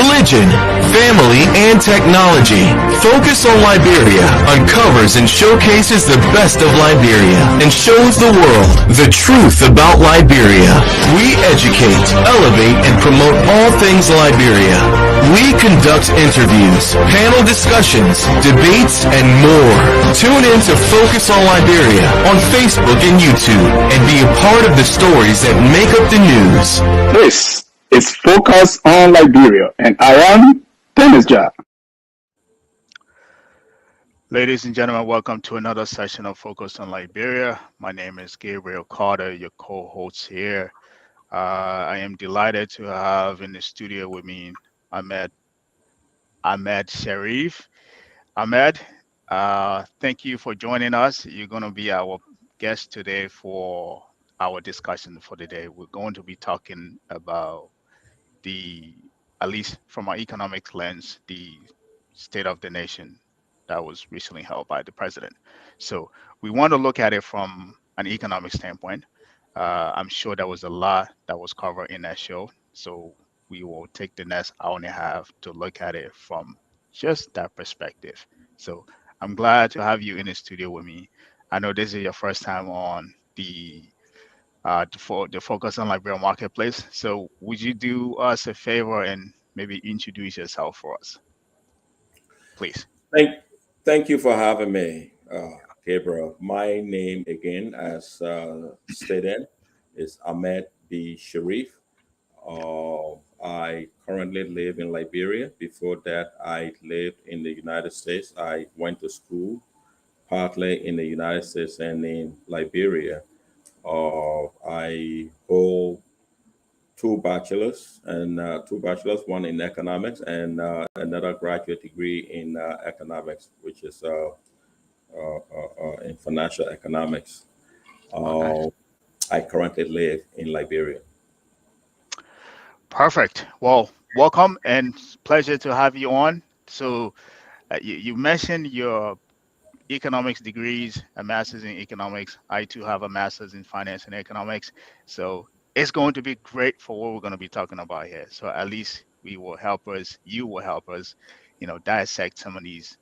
religion, family, and technology. Focus on Liberia uncovers and showcases the best of Liberia and shows the world the truth about Liberia. We educate, elevate, and promote all things Liberia. We conduct interviews, panel discussions, debates, and more. Tune in to Focus on Liberia on Facebook and YouTube and be a part of the stories that make up the news. This is Focus on Liberia, and I am Dennis Jah. Ladies and gentlemen, welcome to another session of Focus on Liberia. My name is Gabriel Carter, your co-host here. I am delighted to have in the studio with me Ahmed Sharif. Ahmed, thank you for joining us. You're going to be our guest today for our discussion for the day. We're going to be talking about at least from our economic lens, the state of the nation that was recently held by the president. So we want to look at it from an economic standpoint. I'm sure there was a lot that was covered in that show. So we will take the next hour and a half to look at it from just that perspective. So I'm glad to have you in the studio with me. I know this is your first time on the Focus on Liberia Marketplace. So would you do us a favor and maybe introduce yourself for us, please? Thank you for having me, Gabriel. My name again, as stated, is Ahmed B. Sharif. I currently live in Liberia. Before that, I lived in the United States. I went to school partly in the United States and in Liberia. I hold two bachelors, one in economics and another graduate degree in economics, which is in financial economics. Okay. I currently live in Liberia. Perfect. Well, welcome and pleasure to have you on. So you mentioned your economics degrees, a master's in economics. I too have a master's in finance and economics. So it's going to be great for what we're going to be talking about here. So at least you will help us, dissect some of these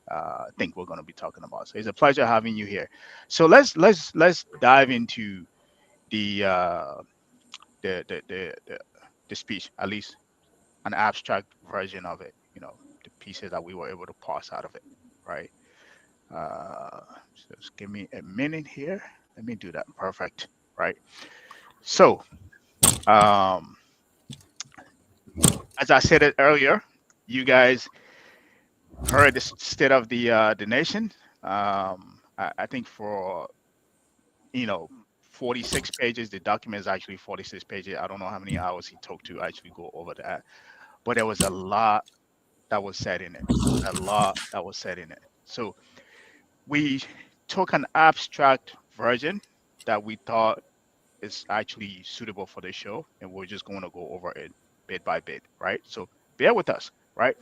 things we're going to be talking about. So it's a pleasure having you here. So let's dive into the the speech, at least an abstract version of it. The pieces that we were able to parse out of it, right? Uh, so just give me a minute here. Let me do that. Perfect. Right. So, um, as I said it earlier, you guys heard the state of the nation. I think for you know 46 pages. The document is actually 46 pages. I don't know how many hours he took to actually go over that, but there was a lot that was said in it. A lot that was said in it. So we took an abstract version that we thought is actually suitable for the show, and we're just going to go over it bit by bit, right? So bear with us, right?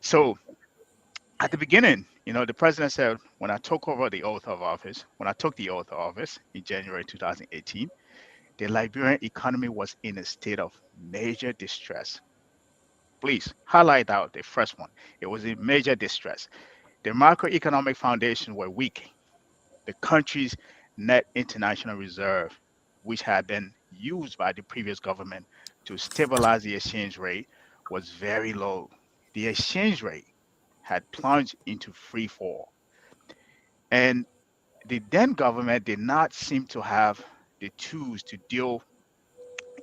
So at the beginning, the president said, when I took the oath of office in January 2018, the Liberian economy was in a state of major distress. Please highlight out the first one. It was in major distress. The macroeconomic foundation were weak. The country's net international reserve, which had been used by the previous government to stabilize the exchange rate, was very low. The exchange rate had plunged into free fall. And the then government did not seem to have the tools to deal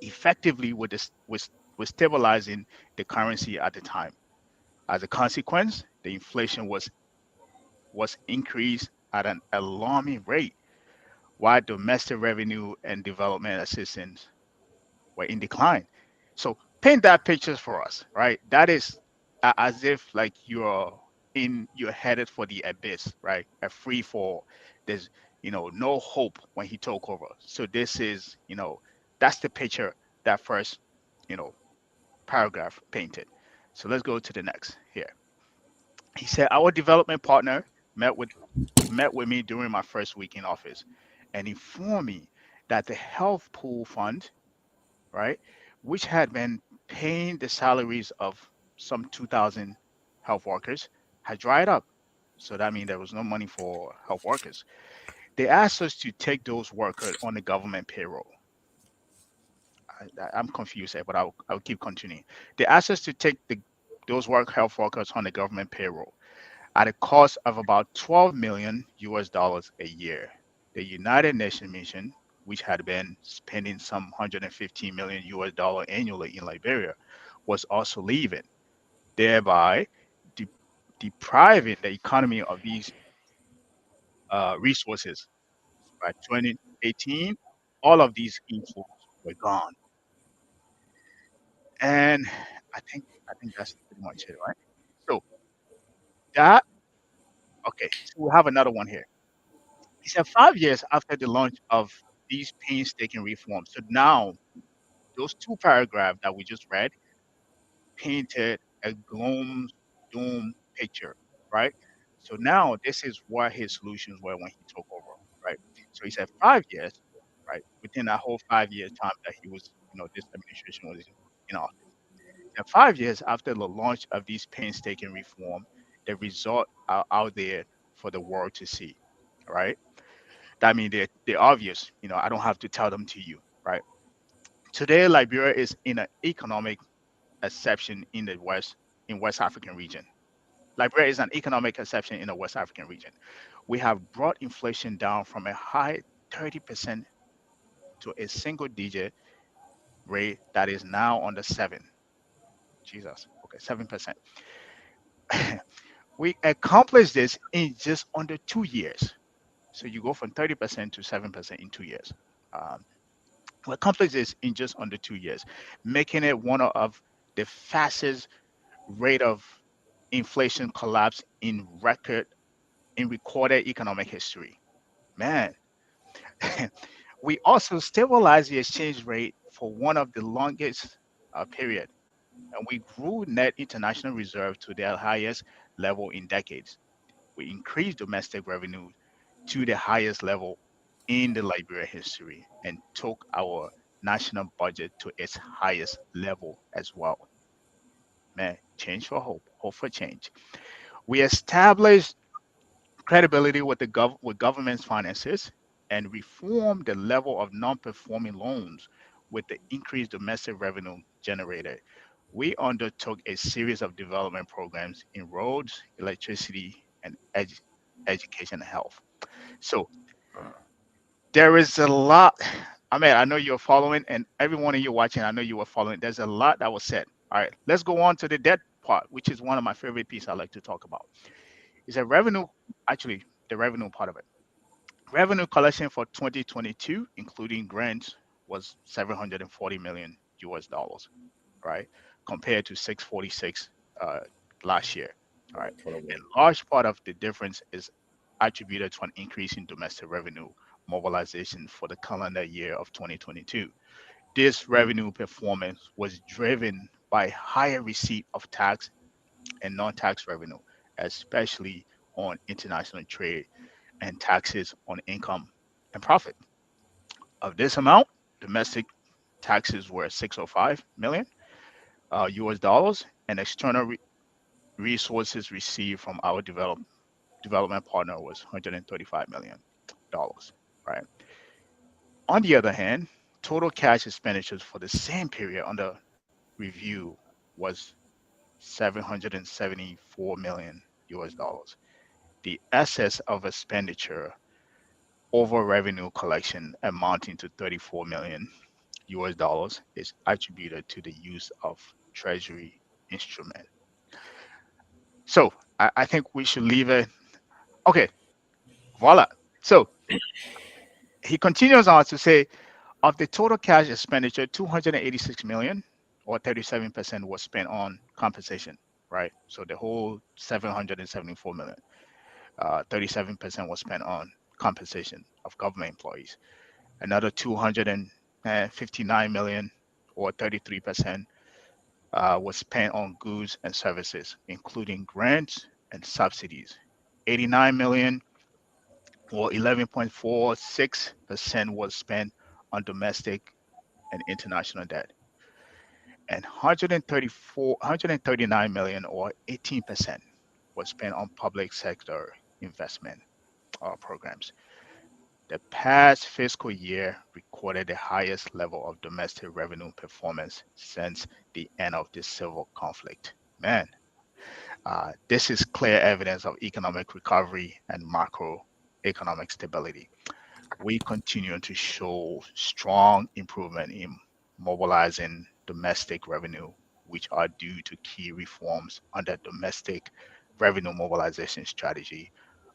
effectively with with stabilizing the currency at the time. As a consequence, the inflation was increased at an alarming rate, while domestic revenue and development assistance were in decline. So paint that picture for us, right? That is as if like you're headed for the abyss, right? A free fall. There's no hope when he took over. So this is that's the picture that first you know paragraph painted. So let's go to the next here. He said our development partner met with met with me during my first week in office and informed me that the health pool fund, right, which had been paying the salaries of some 2,000 health workers had dried up. So that means there was no money for health workers. They asked us to take those workers on the government payroll. I'm confused here, but I'll keep continuing. They asked us to take those health workers on the government payroll at a cost of about 12 million US dollars a year. The United Nations mission, which had been spending some 115 million US dollar annually in Liberia, was also leaving, thereby de- depriving the economy of these resources. By 2018, all of these inflows were gone, and I think that's pretty much it, right? So that okay. So we have another one here. He said 5 years after the launch of these painstaking reforms. So now those two paragraphs that we just read painted a gloom, doom picture, right? So now this is what his solutions were when he took over, right? So he said 5 years, right? Within that whole 5 years time that he was, this administration was in office. And 5 years after the launch of these painstaking reform, the result are out there for the world to see, right? That means they're obvious. I don't have to tell them to you, right? Today, Liberia is in an economic exception in West African region. Liberia is an economic exception in the West African region. We have brought inflation down from a high 30% to a single digit rate that is now under seven. Jesus, okay, 7%. We accomplished this in just under 2 years. So you go from 30% to 7% in 2 years. Um, we accomplished this in just under 2 years, making it one of the fastest rate of inflation collapse in recorded economic history. Man, we also stabilized the exchange rate for one of the longest period, and we grew net international reserve to their highest level in decades. We increased domestic revenue to the highest level in the Liberia history and took our national budget to its highest level as well. Man, change for hope, hope for change. We established credibility with with government's finances and reformed the level of non-performing loans with the increased domestic revenue generated. We undertook a series of development programs in roads, electricity, and education and health. So there is a lot. I mean, I know you're following, and everyone of you watching, I know you were following. There's a lot that was said. All right, let's go on to the debt part, which is one of my favorite pieces I like to talk about. Is a revenue, actually, the revenue part of it. Revenue collection for 2022, including grants, was 740 million US dollars, right? Compared to 646 uh, last year. All right. Twenty-one. A large part of the difference is attributed to an increase in domestic revenue mobilization for the calendar year of 2022. This revenue performance was driven by higher receipt of tax and non-tax revenue, especially on international trade and taxes on income and profit. Of this amount, domestic taxes were 605 million US dollars, and external resources received from our development partner was 135 million dollars. Right. On the other hand, total cash expenditures for the same period under review was 774 million US dollars. The excess of expenditure over revenue collection amounting to 34 million US dollars is attributed to the use of treasury instrument. So I think we should leave it. Okay, voila. So he continues on to say, of the total cash expenditure, 286 million or 37% was spent on compensation, right? So the whole 774 million, 37% was spent on compensation of government employees. Another 259 million or 33% was spent on goods and services, including grants and subsidies. 89 million or 11.46% was spent on domestic and international debt. and 139 million, or 18%, was spent on public sector investment programs. The past fiscal year recorded the highest level of domestic revenue performance since the end of the civil conflict. Man, this is clear evidence of economic recovery and macroeconomic stability. We continue to show strong improvement in mobilizing domestic revenue, which are due to key reforms under domestic revenue mobilization strategy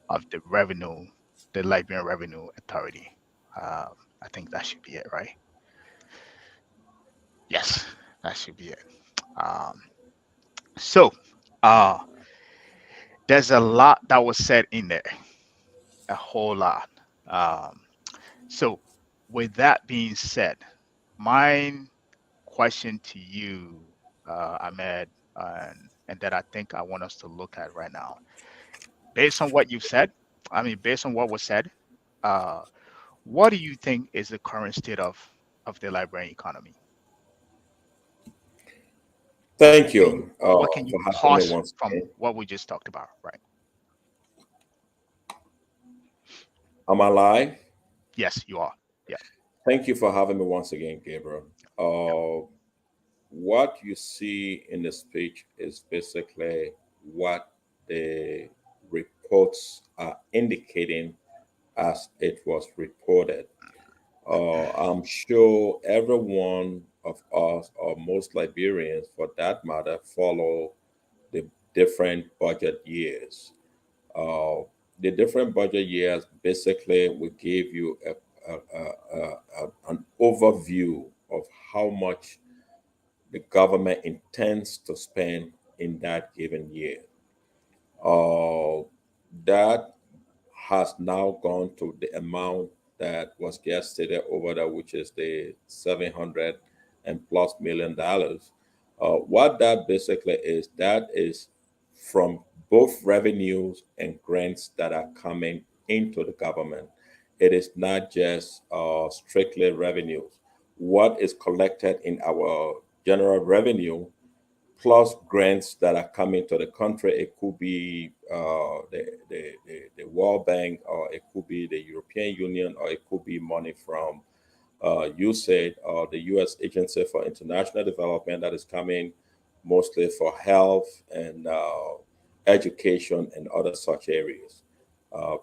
of the Liberian Revenue Authority. I think that should be it, right? Yes, that should be it. Um, so, uh, there's a lot that was said in there, a whole lot. Um, so, with that being said, my question to you, Ahmed, and that I think I want us to look at right now, based on what you've said, based on what was said, uh, what do you think is the current state of the Liberian economy? Thank Can you you what can you for having me pause once from again. what we just talked about? Right? Am I live? Yes, you are. Yeah. Thank you for having me once again, Gabriel. Yeah. What you see in the speech is basically what the reports are indicating as it was reported. I'm sure every one of us, or most Liberians for that matter, follow the different budget years. Uh, the different budget years basically will give you an overview of how much the government intends to spend in that given year. Uh, that has now gone to the amount that was just stated over there, which is the 700 and plus $1 million. What that basically is, that is from both revenues and grants that are coming into the government. It is not just strictly revenues. What is collected in our general revenue plus grants that are coming to the country. It could be the World Bank, or it could be the European Union, or it could be money from USAID, or the U.S. Agency for International Development, that is coming mostly for health and education and other such areas.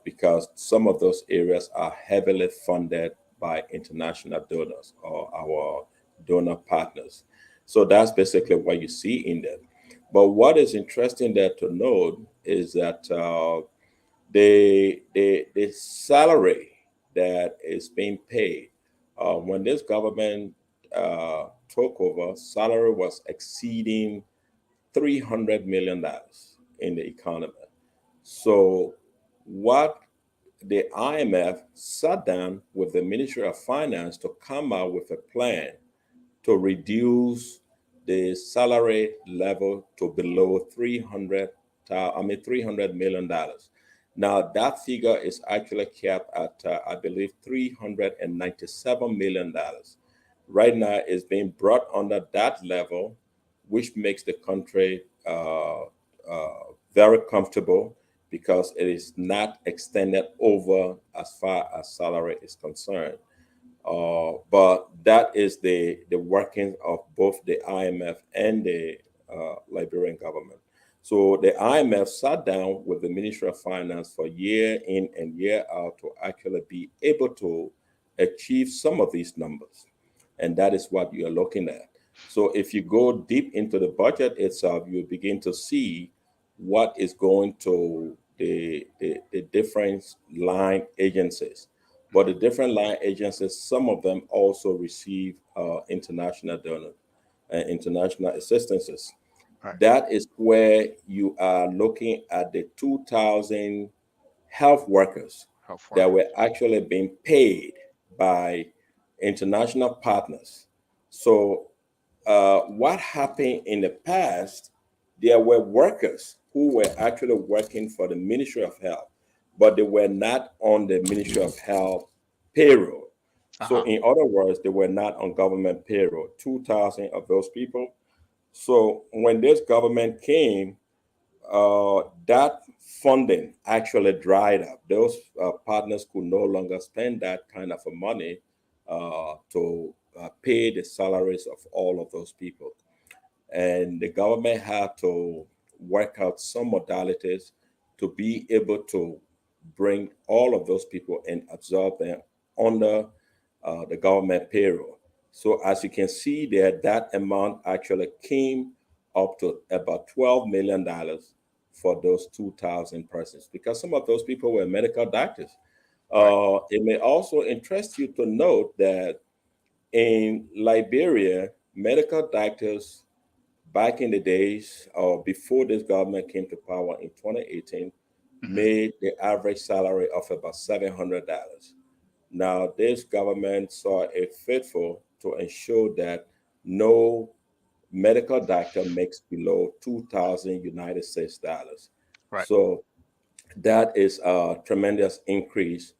Because some of those areas are heavily funded by international donors or our donor partners. So that's basically what you see in there. But what is interesting there to note is that the salary that is being paid when this government took over, salary was exceeding $300 million in the economy. So what the IMF sat down with the Ministry of Finance to come out with a plan to reduce the salary level to below 300 million dollars. Now that figure is actually capped at I believe $397 million. Right now it's being brought under that level, which makes the country very comfortable because it is not extended over as far as salary is concerned. But that is the workings of both the IMF and the Liberian government. So the IMF sat down with the Ministry of Finance for year in and year out to actually be able to achieve some of these numbers. And that is what you're looking at. So if you go deep into the budget itself, you begin to see what is going to the different line agencies. But the different line agencies, some of them also receive international donor international assistances. Right. That is where you are looking at the 2,000 health workers Health that were workers. actually being paid by international partners. So, what happened in the past, there were workers who were actually working for the Ministry of Health, but they were not on the Ministry of Health payroll. So, Uh-huh. in other words, they were not on government payroll, 2,000 of those people. So, when this government came, that funding actually dried up. Those partners could no longer spend that kind of money to pay the salaries of all of those people. And the government had to work out some modalities to be able to bring all of those people and absorb them under the government payroll. So as you can see there, that amount actually came up to about $12 million for those 2,000 persons, because some of those people were medical doctors. Right. It may also interest you to note that in Liberia, medical doctors back in the days or before this government came to power in 2018 Mm-hmm. made the average salary of about $700. Now, this government saw it fitful to ensure that no medical doctor makes below 2,000 United States dollars. Right. So that is a tremendous increase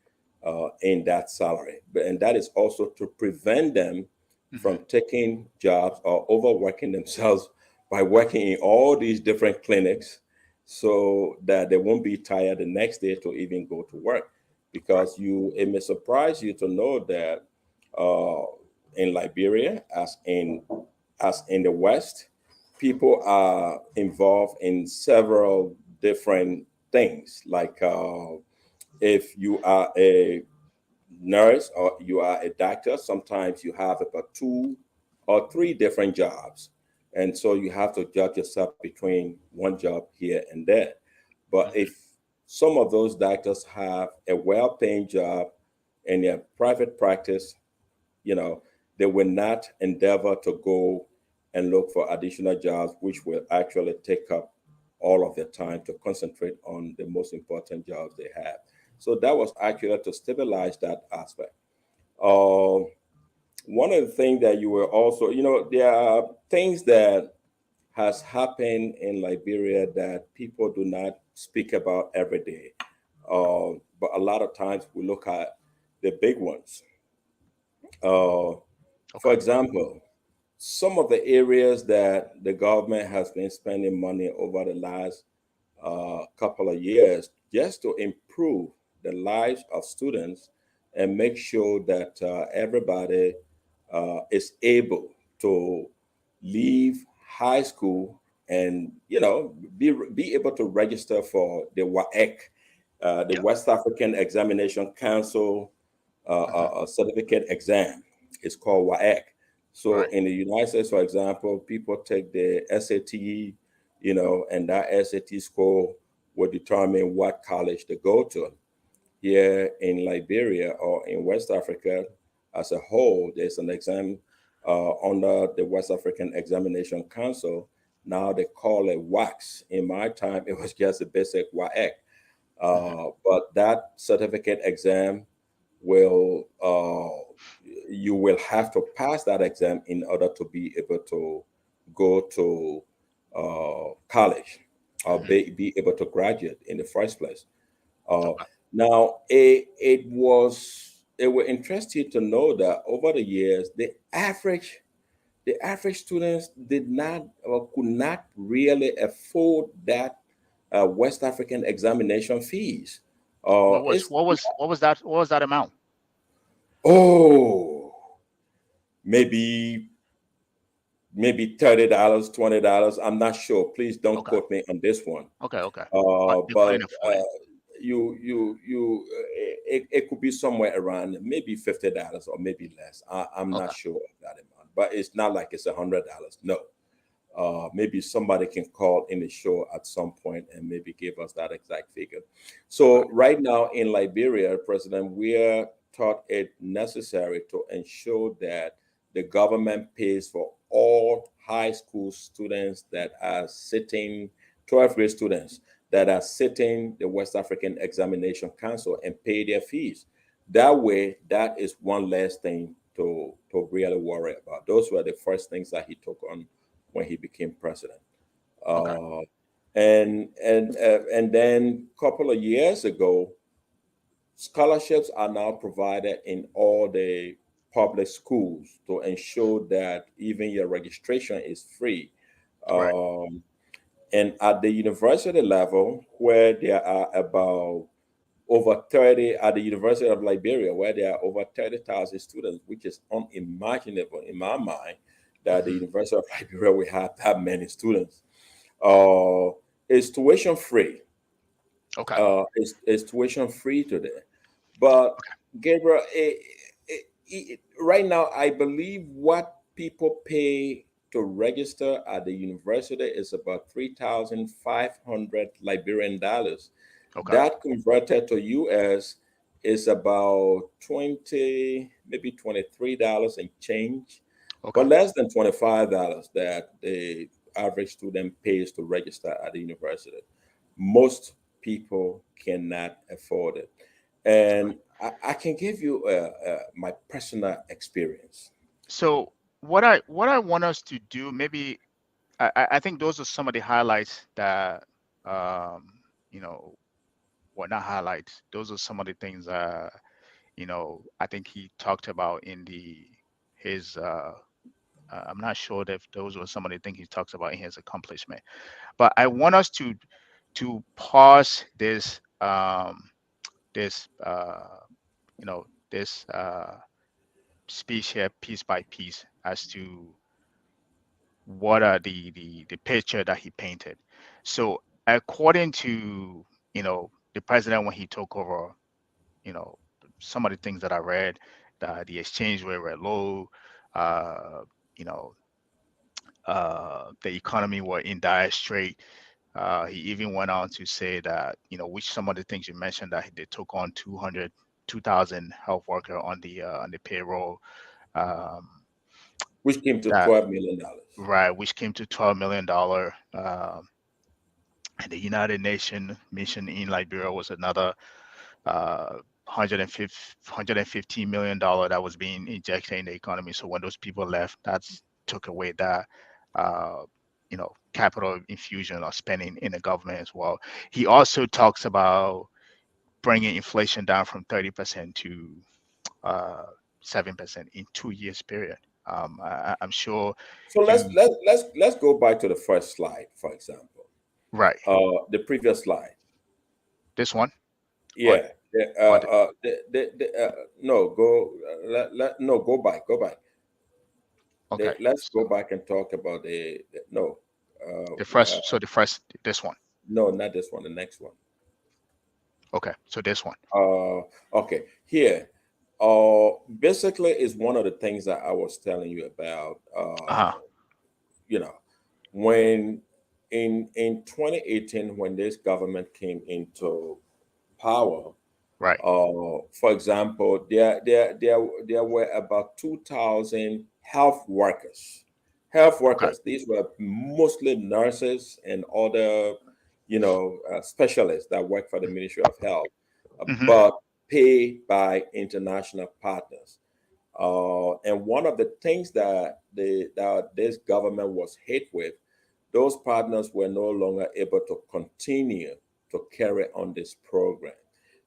in that salary. And that is also to prevent them Mm-hmm. from taking jobs or overworking themselves by working in all these different clinics so that they won't be tired the next day to even go to work. Right. Because it may surprise you to know that uh, in Liberia, as in the West, people are involved in several different things. Like if you are a nurse or you are a doctor, sometimes you have about two or three different jobs. And so you have to judge yourself between one job here and there. But Mm-hmm. if some of those doctors have a well paying job in their private practice, you know, they will not endeavor to go and look for additional jobs, which will actually take up all of their time to concentrate on the most important jobs they have. So that was actually to stabilize that aspect. Uh, One of the things that you were also, there are things that has happened in Liberia that people do not speak about every day. But a lot of times we look at the big ones. Uh, for Okay. example, some of the areas that the government has been spending money over the last couple of years just to improve the lives of students and make sure that everybody is able to leave high school and be able to register for the WAEC, the Yeah. West African Examination Council Mm-hmm. certificate exam. It's called WAEC. So Right. in the United States, for example, people take the SAT, and that SAT score will determine what college to go to. Here in Liberia or in West Africa as a whole, there's an exam under the West African Examination Council. Now they call it WAX. In my time, it was just a basic WAEC. Mm-hmm. But that certificate exam will you will have to pass that exam in order to be able to go to college or Mm-hmm. be able to graduate in the first place. Uh, Okay. Now, it will interest you to know that over the years, the average students did not or could not really afford that West African examination fees. What was It's what was what was that what was that amount? oh maybe $30, $20. I'm not sure. Please don't Okay. quote me on this one. Okay. Okay. But they But couldn't afford it. it could be somewhere around maybe $50 or maybe less. I'm not Okay. sure of that amount, but it's not like it's $100. No. Maybe somebody can call in the show at some point and maybe give us that exact figure. Right. So right now in Liberia, President, we are thought it necessary to ensure that the government pays for all high school students that are sitting, 12th grade students that are sitting the West African Examination Council and pay their fees. That way, that is one less thing to really worry about. Those were the first things that he took on when he became president. Okay. Uh, and then a couple of years ago, scholarships are now provided in all the public schools to ensure that even your registration is free. Right. Um, and at the university level, where there are about over 30 at the University of Liberia, where there are over 30,000 students, which is unimaginable in my mind that the Hmm. University of Liberia will have that many students. Uh, it's tuition free. Okay. It's tuition free today. But Gabriel, right now, I believe what people pay to register at the university is about 3,500 Liberian dollars. Okay. That converted to US is about 20, maybe $23 and change, but Okay. less than $25 that the average student pays to register at the university. Most people cannot afford it. And I can give you my personal experience. So what I want us to do, maybe I think those are some of the highlights that um, you know, well, not highlights. Those are some of the things I think he talked about in the his I'm not sure that if those were some of the things he talks about in his accomplishment. But I want us to pause this this speech here piece by piece as to what are the picture that he painted. So according to the president when he took over, you know some of the things that I read, the exchange rate were low, uh, you know the economy were in dire strait. He even went on to say that, which some of the things you mentioned, that they took on 2,000 health worker on the payroll. Um, Which came to that $12 million. right, which came to $12 million. And the United Nations mission in Liberia was another 115 $115 million that was being injected in the economy. So when those people left, that's took away that capital infusion or spending in the government as well. He also talks about bringing inflation down from 30% to uh, 7% in 2 years period. I'm sure So let's you let let's go back to the first slide, for example. right. The previous slide. This one or Yeah. or the, No, go no, go back, go back. okay. Let's So go back and talk about no, the first this one. no, not this one, the next one. Okay, so this one. Okay, here. Basically, is one of the things that I was telling you about. Uh-huh. You know, when in 2018, when this government came into power, Right. for example, there were about 2,000 health workers. Health Okay. workers. These were mostly nurses and other, specialists that work for the Ministry of Health, Hmm. but paid by international partners. And one of the things that this government was hit with, those partners were no longer able to continue to carry on this program.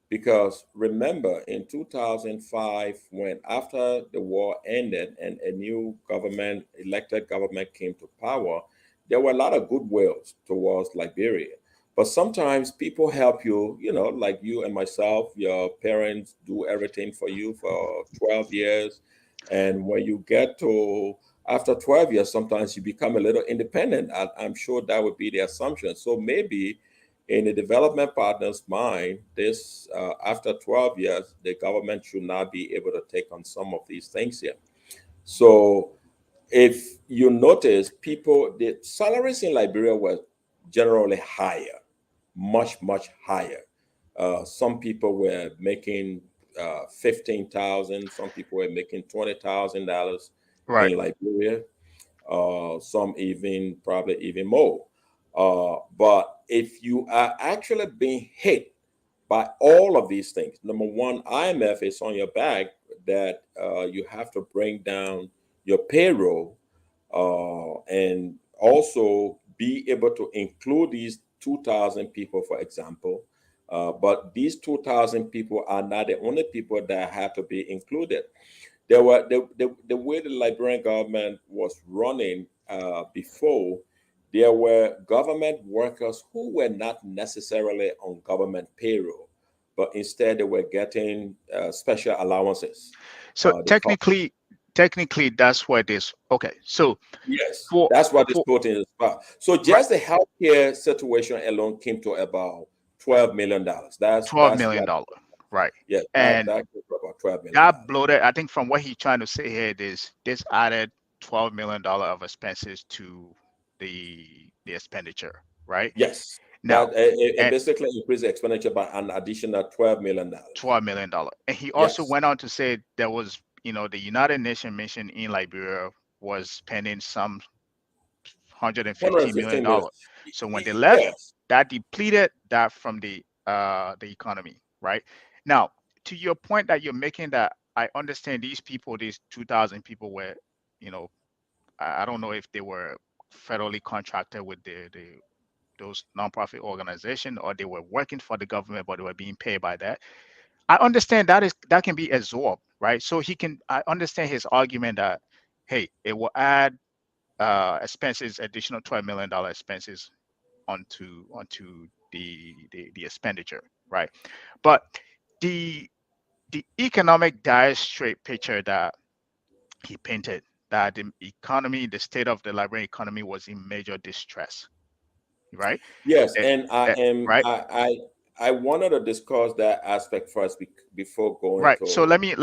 Because remember, in 2005, when after the war ended and a new government, elected government came to power, there were a lot of goodwills towards Liberia. But sometimes people help you, like you and myself, your parents do everything for you for 12 years. And when you get to after 12 years, sometimes you become a little independent. I'm sure that would be the assumption. So maybe in the development partner's mind, this after 12 years, the government should not be able to take on some of these things here. So if you notice, the salaries in Liberia were generally higher, much, much higher. Some people were making 15,000. Some people were making $20,000 Right. in Liberia. Some even probably even more. But if you are actually being hit by all of these things, number one, IMF is on your back that you have to bring down your payroll and also be able to include these 2,000 people, for example. But these 2,000 people are not the only people that have to be included. there were the way the Liberian government was running before. There were government workers who were not necessarily on government payroll, but instead they were getting special allowances. So They call, technically, that's what it is. Okay, so yes, for that's what this for quoting is about. So right, just the healthcare situation alone came to about $12 million. $12 That's million what. dollar, right? Yes, And that came to about $12 million. that bloated. I think from what he's trying to say here is this added $12 million of expenses to the expenditure, right? Yes, Now, that it and basically increased the expenditure by an additional $12 million. $12 million. And he also Yes, went on to say there was, the United Nations mission in Liberia was spending some $150 million 115 million. dollars. So when they left, Yes, that depleted that from the economy, right? Now, to your point that you're making, that I understand these people, these 2,000 people were, you know, I don't know if they were federally contracted with the those nonprofit organization, or they were working for the government but they were being paid by that. I understand that can be absorbed, right? So I understand his argument that, hey, it will add expenses, additional $12 million expenses onto the expenditure, right? But the the economic dire straight picture that he painted, that the economy, the state of the Liberian economy was in major distress, right? yes, Eh, and right, I wanted to discuss that aspect first before going right. So to let me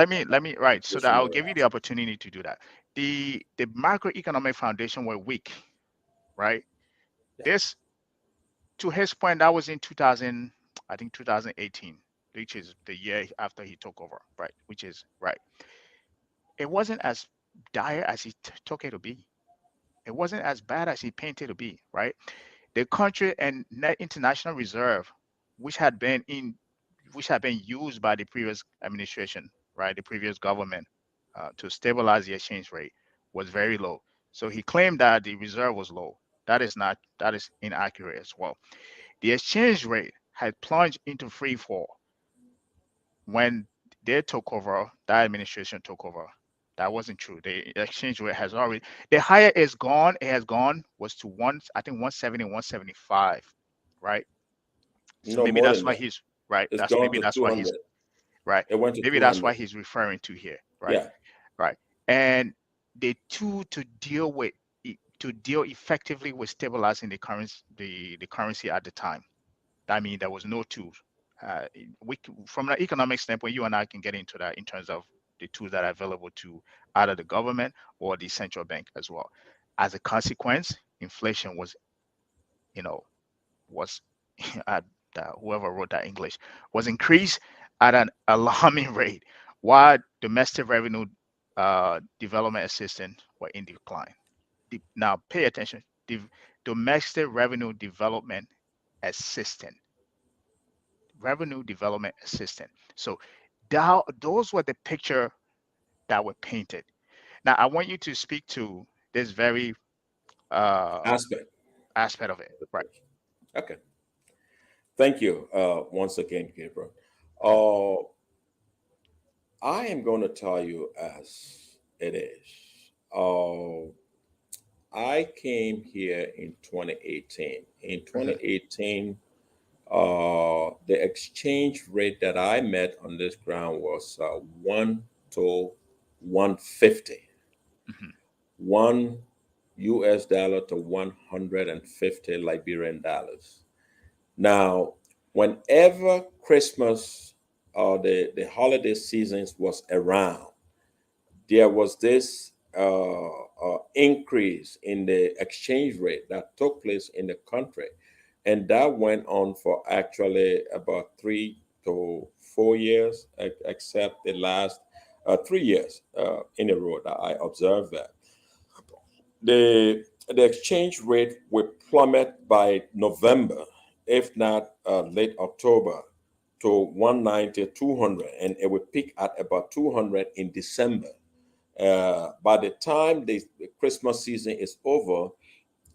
right, so that I'll additional give you the aspect. opportunity to do that. The macroeconomic foundation were weak, right? Yeah. This, to his point, that was in 2000, I think 2018, which is the year after he took over, right? Which is right. It wasn't as dire as he took it to be. It wasn't as bad as he painted to be, right? The country and net international reserve, which had been in, which had been used by the previous administration, right, the previous government, to stabilize the exchange rate, was very low. So he claimed that the reserve was low. That is not. That is inaccurate as well. The exchange rate had plunged into free fall when they took over, that administration took over. That wasn't true. The exchange rate has already, the higher it's gone, it has gone was to one, I think 170, 175, right? So No maybe more that's than why that. he's right. It's That's gone maybe to that's why he's 200. right. It went to Maybe that's 200. why he's referring to here, right? Yeah. Right. And the two to deal effectively with stabilizing the currency at the time. I mean, there was no tools. From an economic standpoint, you and I can get into that in terms of the tools that are available to either the government or the central bank as well. As a consequence, inflation was, you know, was at whoever wrote that English was increased at an alarming rate, while domestic revenue development assistance were in decline. Now, pay attention. The domestic revenue development assistance revenue development assistant. So those were the picture that were painted. Now I want you to speak to this very uh, Aspect. aspect of it, right? Okay. Thank you once again, Gabriel. Uh, I am going to tell you as it is. I came here in 2018. In Hmm. 2018, the exchange rate that I met on this ground was 1 to 150. Hmm. 1 US dollar to 150 Liberian dollars. Now, whenever Christmas or the holiday seasons was around, there was this increase in the exchange rate that took place in the country. And that went on for actually about 3 to 4 years, except the last 3 years in a row that I observed that. The exchange rate would plummet by November, if not late October, to 190, 200, and it would peak at about 200 in December. By the time the Christmas season is over,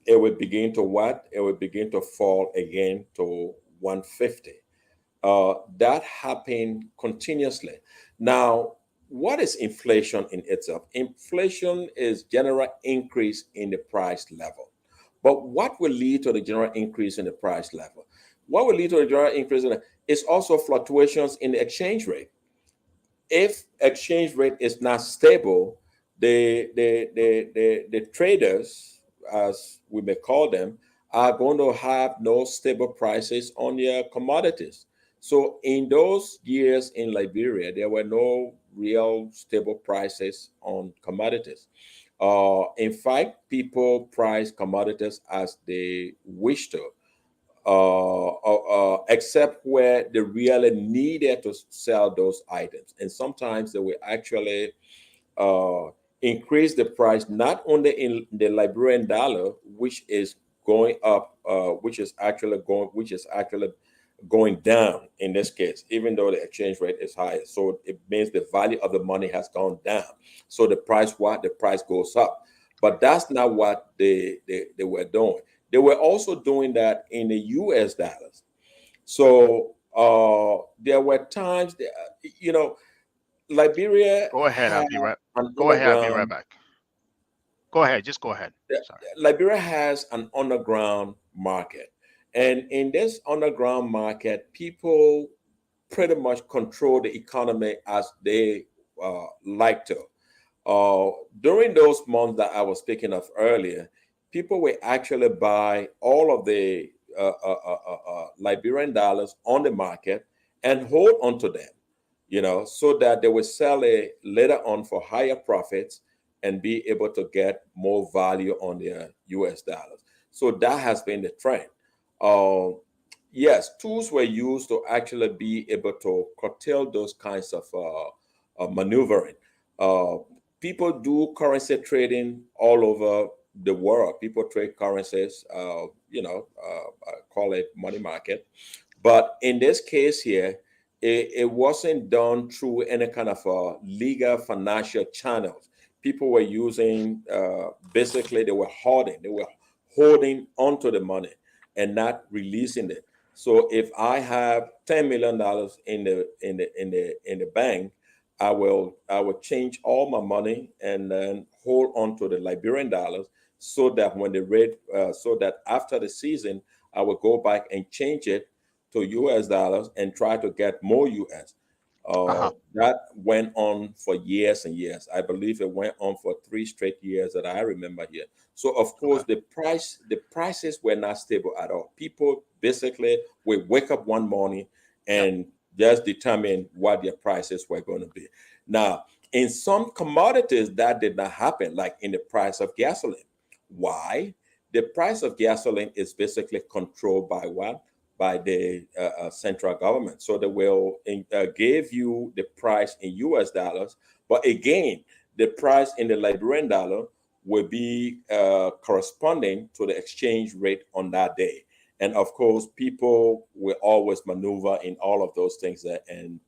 it would begin to what? It would begin to fall again to 150. That happened continuously. Now, what is inflation in itself? Inflation is general increase in the price level. But what will lead to the general increase in the price level? What will lead to the general increase in it is also fluctuations in the exchange rate. If exchange rate is not stable, the traders, as we may call them, are going to have no stable prices on their commodities. So in those years in Liberia, there were no real stable prices on commodities. In fact, people price commodities as they wish to, except where they really needed to sell those items. And sometimes they will actually uh, increase the price not only in the Liberian dollar, which is going up, which is actually going down in this case, even though the exchange rate is higher. So it means the value of the money has gone down. So the price goes up. But that's not what they were doing. They were also doing that in the US dollars. So there were times that, Liberia Go ahead. had an Go ahead. I'll be right underground. back. Go ahead. Just go ahead. Sorry. Liberia has an underground market, and in this underground market, people pretty much control the economy as they like to. During those months that I was speaking of earlier, people will actually buy all of the Liberian dollars on the market and hold onto them, so that they will sell it later on for higher profits and be able to get more value on their US dollars. So that has been the trend. Uh, yes, tools were used to actually be able to curtail those kinds of maneuvering. Uh, People do currency trading all over the world. People trade currencies, call it money market. But in this case here, it wasn't done through any kind of legal financial channels. People were using, basically, they were holding onto the money and not releasing it. So if I have $10 million in the bank, I will change all my money and then hold on to the Liberian dollars, so that when the rate so that after the season I will go back and change it to US dollars and try to get more US. Uh-huh. That went on for years and years. I believe it went on for 3 straight years that I remember here. So of Okay. course the prices were not stable at all. People basically would wake up one morning Yep. and just determine what their prices were going to be. Now, in some commodities that did not happen, like in the price of gasoline. Why? The price of gasoline is basically controlled by what? By the central government. So they will give you the price in US dollars, but again, the price in the Liberian dollar will be corresponding to the exchange rate on that day. And of course, people will always maneuver in all of those things and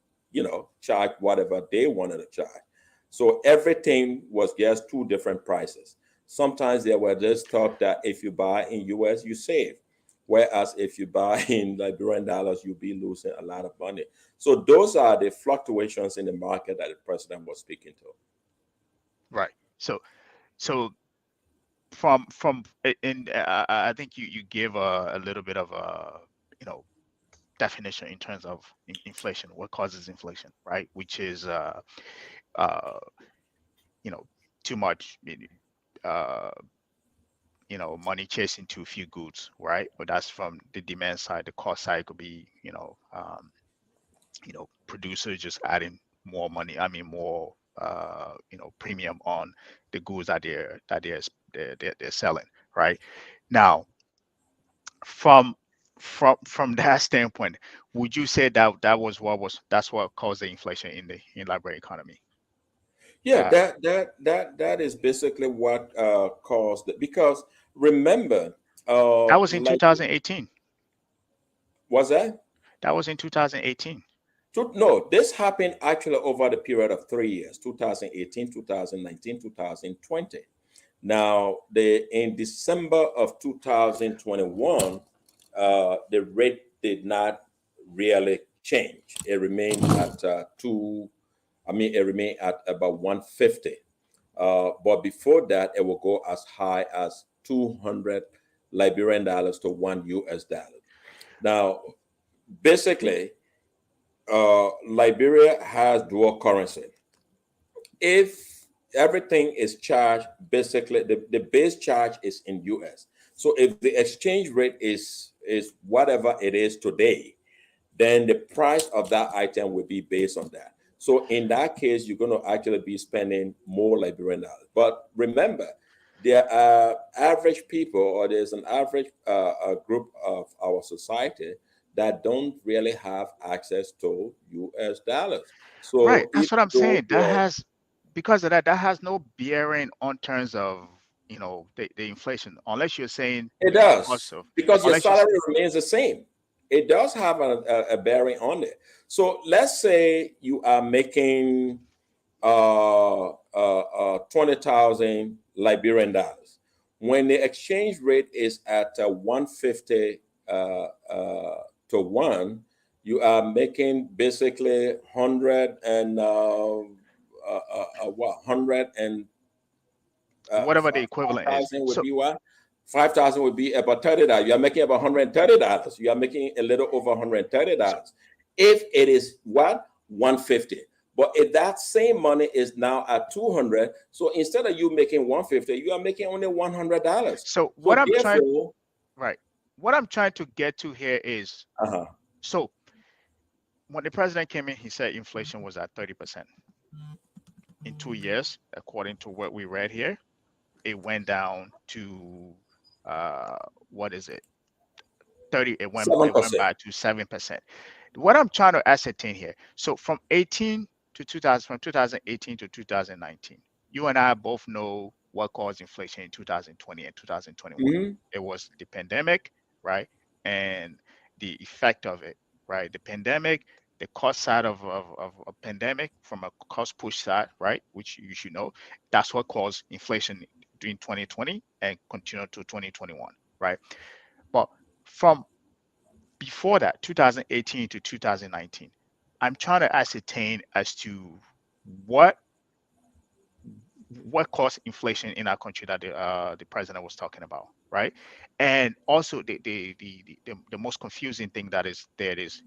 charge whatever they wanted to charge. So everything was just two different prices. Sometimes there were just talk that if you buy in US, you save. Whereas if you buy in Liberian dollars, you'll be losing a lot of money. So those are the fluctuations in the market that the president was speaking to. Right. So from in I think you give a little bit of a you know definition in terms of inflation, what causes inflation, right? Which is uh you know too much uh money chasing too few goods, right? But that's from the demand side. The cost side could be producers just adding more money, I mean more premium on the goods they're selling, right? Now from that standpoint, would you say that that's what caused the inflation in the Liberian economy? Yeah, That that is basically what caused it. Because remember, that was in like 2018. was that? That was in 2018. No, this happened actually over the period of 3 years: 2018, 2019, 2020. Now, in December of 2021, the rate did not really change. It remained at I mean, it remained at about 150. But before that, it will go as high as 200 Liberian dollars to one US dollar. Now, basically, Liberia has dual currency. If everything is charged, basically the base charge is in US. So if the exchange rate is whatever it is today, then the price of that item will be based on that. So in that case, you're going to actually be spending more Liberian dollars. But remember, there are average people, or there's an average a group of our society that don't really have access to US dollars. Right. So That's even what I'm though saying. That has, because of that, that has no bearing on terms of, the inflation, unless you're saying, it the cost does, of, because your unless you, salary remains the same. It does have a bearing on it. So let's say you are making 20,000 Liberian dollars. When the exchange rate is at 150 to 1, you are making basically 100 and what 100 and whatever the five equivalent is. thousand would So be what? 5,000 would be about $30. You are making about $130. You are making a little over so $130. If it is what? 150. But if that same money is now at 200, so instead of you making 150, you are making only $100. so what So I'm trying, therefore, right, what I'm trying to get to here is, uh-huh. so when the president came in, he said inflation was at 30%. In 2 years, according to what we read here, it went down to, uh what is it, 30, it went 7%. back to 7%. What I'm trying to ascertain here, so from 18 to 2000, from 2018 to 2019, you and I both know what caused inflation in 2020 and 2021. Mhm. It was the pandemic, right? And the effect of it, right? The pandemic, the cost side of a pandemic, from a cost push side, right? Which you should know, that's what caused inflation during 2020 and continued to 2021, right? But from before that, 2018 to 2019, I'm trying to ascertain as to what what caused inflation in our country that the president was talking about, right? And also the most confusing thing that is there is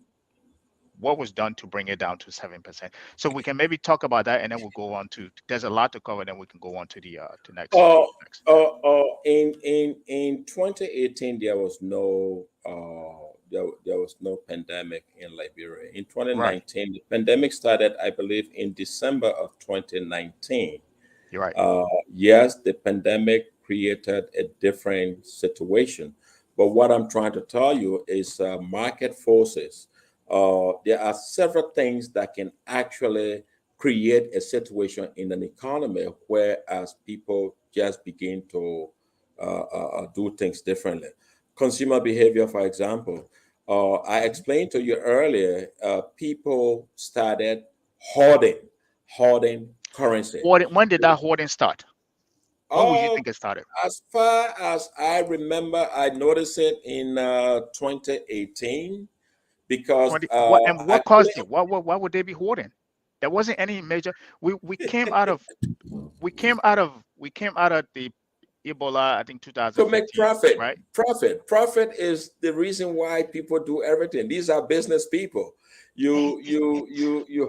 what was done to bring it down to 7%. So we can maybe talk about that, and then we'll go on to. There's a lot to cover. Then we can go on to the to next. Uh, Next. in 2018, there was no there was no pandemic in Liberia. In Right. 2019, the pandemic started, I believe, in December of 2019. You're right. Yes, the pandemic created a different situation. But what I'm trying to tell you is market forces. There are several things that can actually create a situation in an economy whereas people just begin to do things differently. Consumer behavior, for example. I explained to you earlier, people started hoarding, hoarding currency. When did that hoarding start? When would you Uh, think it started? as far as I remember, I noticed it in 2018 because 20, what and what actually, caused it? Why would they be hoarding? There wasn't any major. We came out of the Ebola, I think to make 2015, profit, right? profit is the reason why people do everything. These are business people. You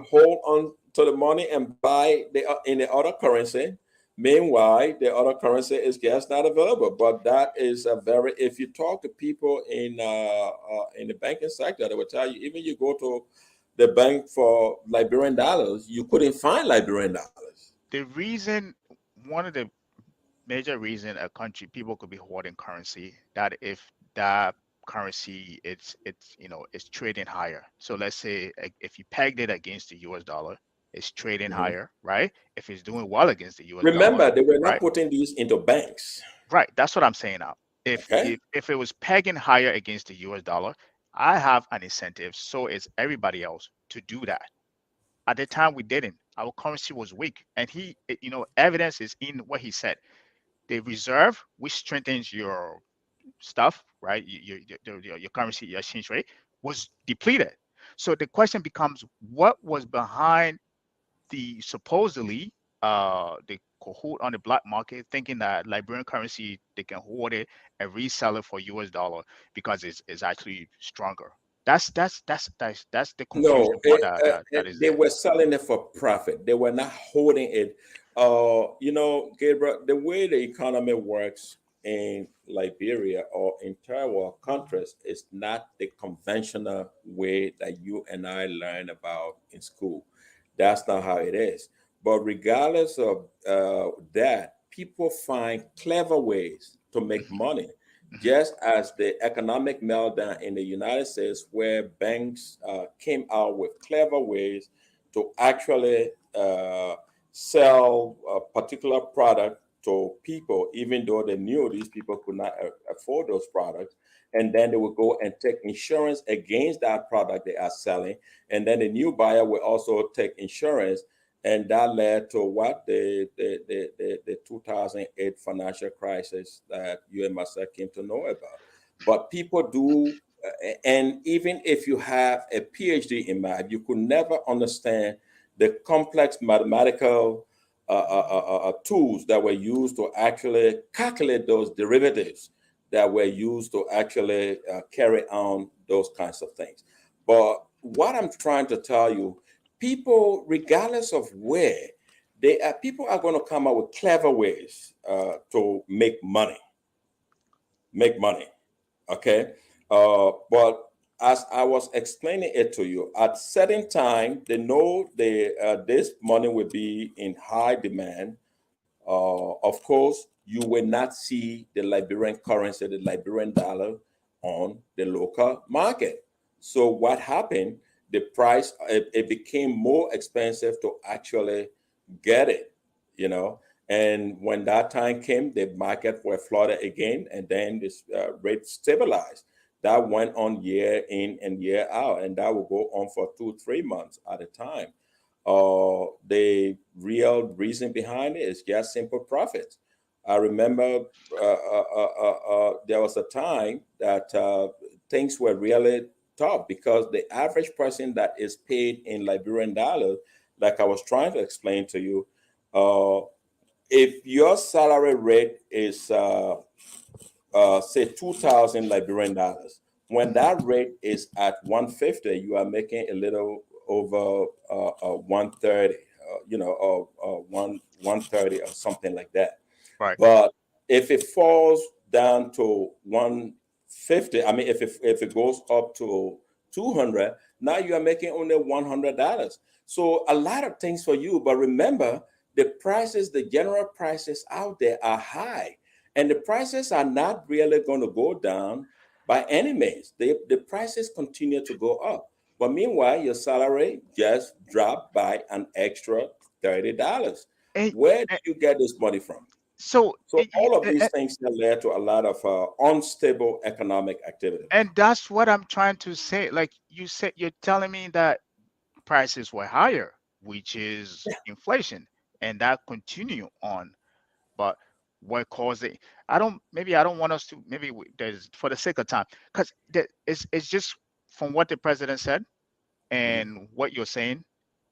hold on to the money and buy in the other currency. Meanwhile, the other currency is just not available. But that is a very. If you talk to people in the banking sector, they will tell you, even you go to the bank for Liberian dollars, you couldn't find Liberian dollars. The reason, one of the major reason a country people could be hoarding currency, that if that currency it's trading higher. So let's say if you pegged it against the US dollar, it's trading Mhm. higher, right? If it's doing well against the US dollar, Remember, they were not right? putting these into banks. Right. That's what I'm saying now. If Okay. if if it was pegging higher against the US dollar, I have an incentive, so is everybody else, to do that. At the time we didn't. Our currency was weak. And evidence is in what he said. The reserve, which strengthens your stuff, right? Your currency, your exchange rate, was depleted. So the question becomes, what was behind the supposedly the cohort on the black market thinking that Liberian currency they can hold it and resell it for US dollar because it's actually stronger. That's the No, confusing part that is they there. were selling it for profit. They were not holding it. Gabriel, the way the economy works in Liberia or in third world countries is not the conventional way that you and I learn about in school. That's not how it is. But regardless of that, people find clever ways to make Hmm. money, Hmm. just as the economic meltdown in the United States, where banks came out with clever ways to actually sell a particular product to people, even though they knew these people could not afford those products. And then they would go and take insurance against that product they are selling. And then the new buyer will also take insurance. And that led to what the 2008 financial crisis that you and myself came to know about. But people do, and even if you have a PhD in math, you could never understand the complex mathematical tools that were used to actually calculate those derivatives that were used to actually carry on those kinds of things. But what I'm trying to tell you, people, regardless of where they are, people are going to come up with clever ways to make money. Okay. But as I was explaining it to you, at certain time, they know this money will be in high demand. Of course, you will not see the Liberian currency, the Liberian dollar, on the local market. So what happened? The price it became more expensive to actually get it. You know, and when that time came, the market were flooded again, and then this rate stabilized. That went on year in and year out, and that will go on for 2, 3 months at a time. The real reason behind it is just simple profits. I remember there was a time that things were really tough because the average person that is paid in Liberian dollars, like I was trying to explain to you, uh, if your salary rate is say 2,000 Liberian dollars, when Hmm. that rate is at 150, you are making a little over 130, or 130 or something like that. Right. But if it falls down to 150, I mean, if it goes up to 200, now you are making only $100. So a lot of things for you. But remember, the general prices out there are high, and the prices are not really going to go down by any means. The prices continue to go up. But meanwhile, your salary just dropped by an extra $30. And, Where do and you get this money from? so So all of these things that led to a lot of unstable economic activity. and that's what I'm trying to say. Like you said, you're telling me that prices were higher, which is inflation, and that continue on. But what caused it? I don't want us to. There's for the sake of time, because it's just from what the president said Mhm. and what you're saying,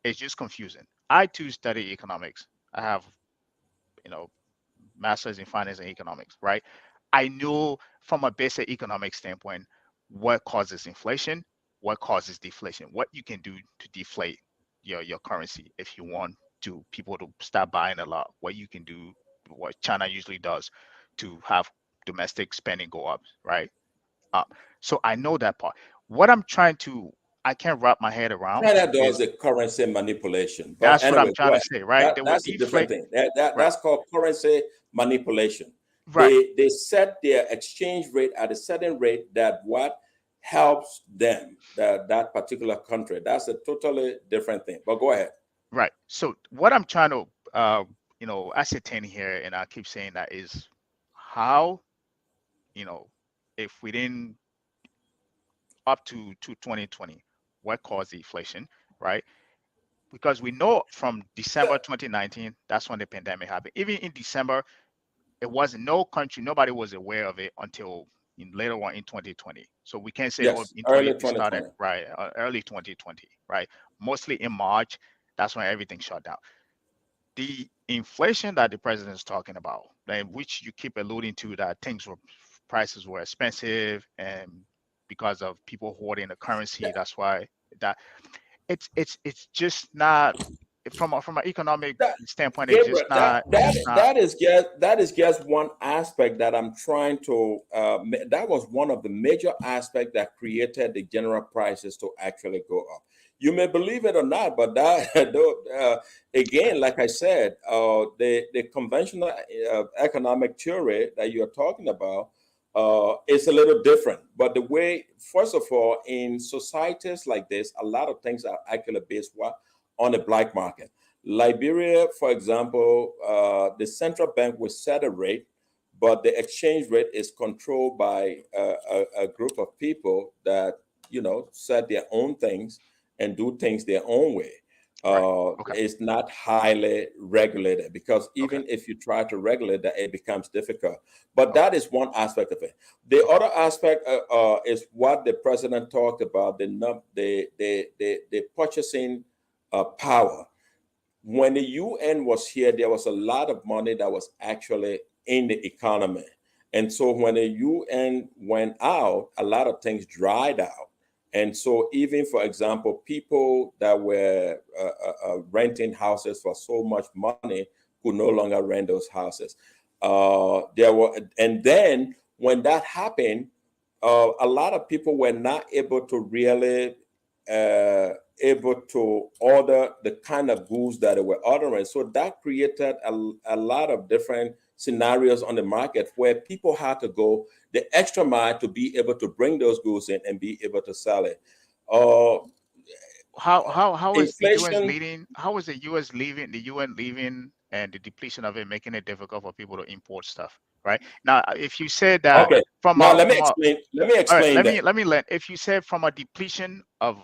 it's just confusing. I too study economics. I have, you know, master's in finance and economics, right? I know from a basic economic standpoint what causes inflation, what causes deflation, what you can do to deflate your currency if you want to people to stop buying a lot, what you can do, what China usually does to have domestic spending go up, right? Up. So I know that part. What I'm trying to I can't wrap my head around China does is the currency manipulation. But that's what I'm anyway, trying go to ahead. say, right? They would That's a different deflate, thing. right, That's called currency manipulation. right, They set their exchange rate at a certain rate that what helps them, that particular country. That's a totally different thing. But go ahead. right. So what I'm trying to ascertain here, and I keep saying that is how, you know, if we didn't up to 2020, what caused the inflation, right? Because we know from December 2019, that's when the pandemic happened. Even in December, it wasn't no country, nobody was aware of it until later on in 2020. So we can't say, oh, Yes, in 20 early it started 2020. right early 2020, right? Mostly in March, That's when everything shut down. The inflation that the president is talking about, and which you keep alluding to, that prices were expensive, and because of people hoarding the currency, that's why that it's just not from an economic That, standpoint. It's just Gabriel, not. It's not. that is just one aspect that I'm trying to. That was one of the major aspects that created the general prices to actually go up. You may believe it or not, but that again, like I said, the conventional economic theory that you are talking about is a little different. But the way, first of all, in societies like this, a lot of things are actually based on the black market. Liberia, for example, the central bank will set a rate, but the exchange rate is controlled by a group of people that set their own things and do things their own way. Right. Okay. It's not highly regulated, because Okay. even if you try to regulate that, it becomes difficult. But Okay. that is one aspect of it. The other aspect is what the president talked about: the purchasing power. When the UN was here, there was a lot of money that was actually in the economy. And so when the UN went out, a lot of things dried out. And so, even for example, people that were renting houses for so much money could no longer rent those houses. And then when that happened, a lot of people were not able to really able to order the kind of goods that they were ordering. So that created a lot of different scenarios on the market where people had to go the extra mile to be able to bring those goods in and be able to sell it. How is the U.S. Inflation. leading? How is the U.S. leaving? The UN leaving, and the depletion of it making it difficult for people to import stuff. Right now, if you said that Okay. from Now a let me from a explain. Let me all right, explain that. let me let if you said from a depletion of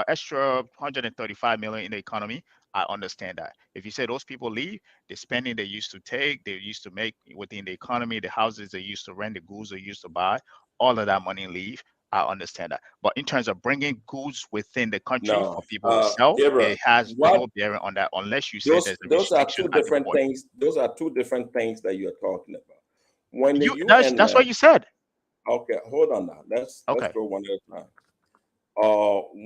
extra 135 million in the economy, I understand that. If you say those people leave, the spending they used to take, they used to make within the economy, the houses they used to rent, the goods they used to buy, all of that money leave. I understand that. But in terms of bringing goods within the country No, for people to sell, Gabriel, it has what no bearing on that unless you say those there's a those are restriction two at the different border. things. Those are two different things that you're talking about. When the UN That's what left, you said. okay, hold on now. Let's Okay. go one at a time.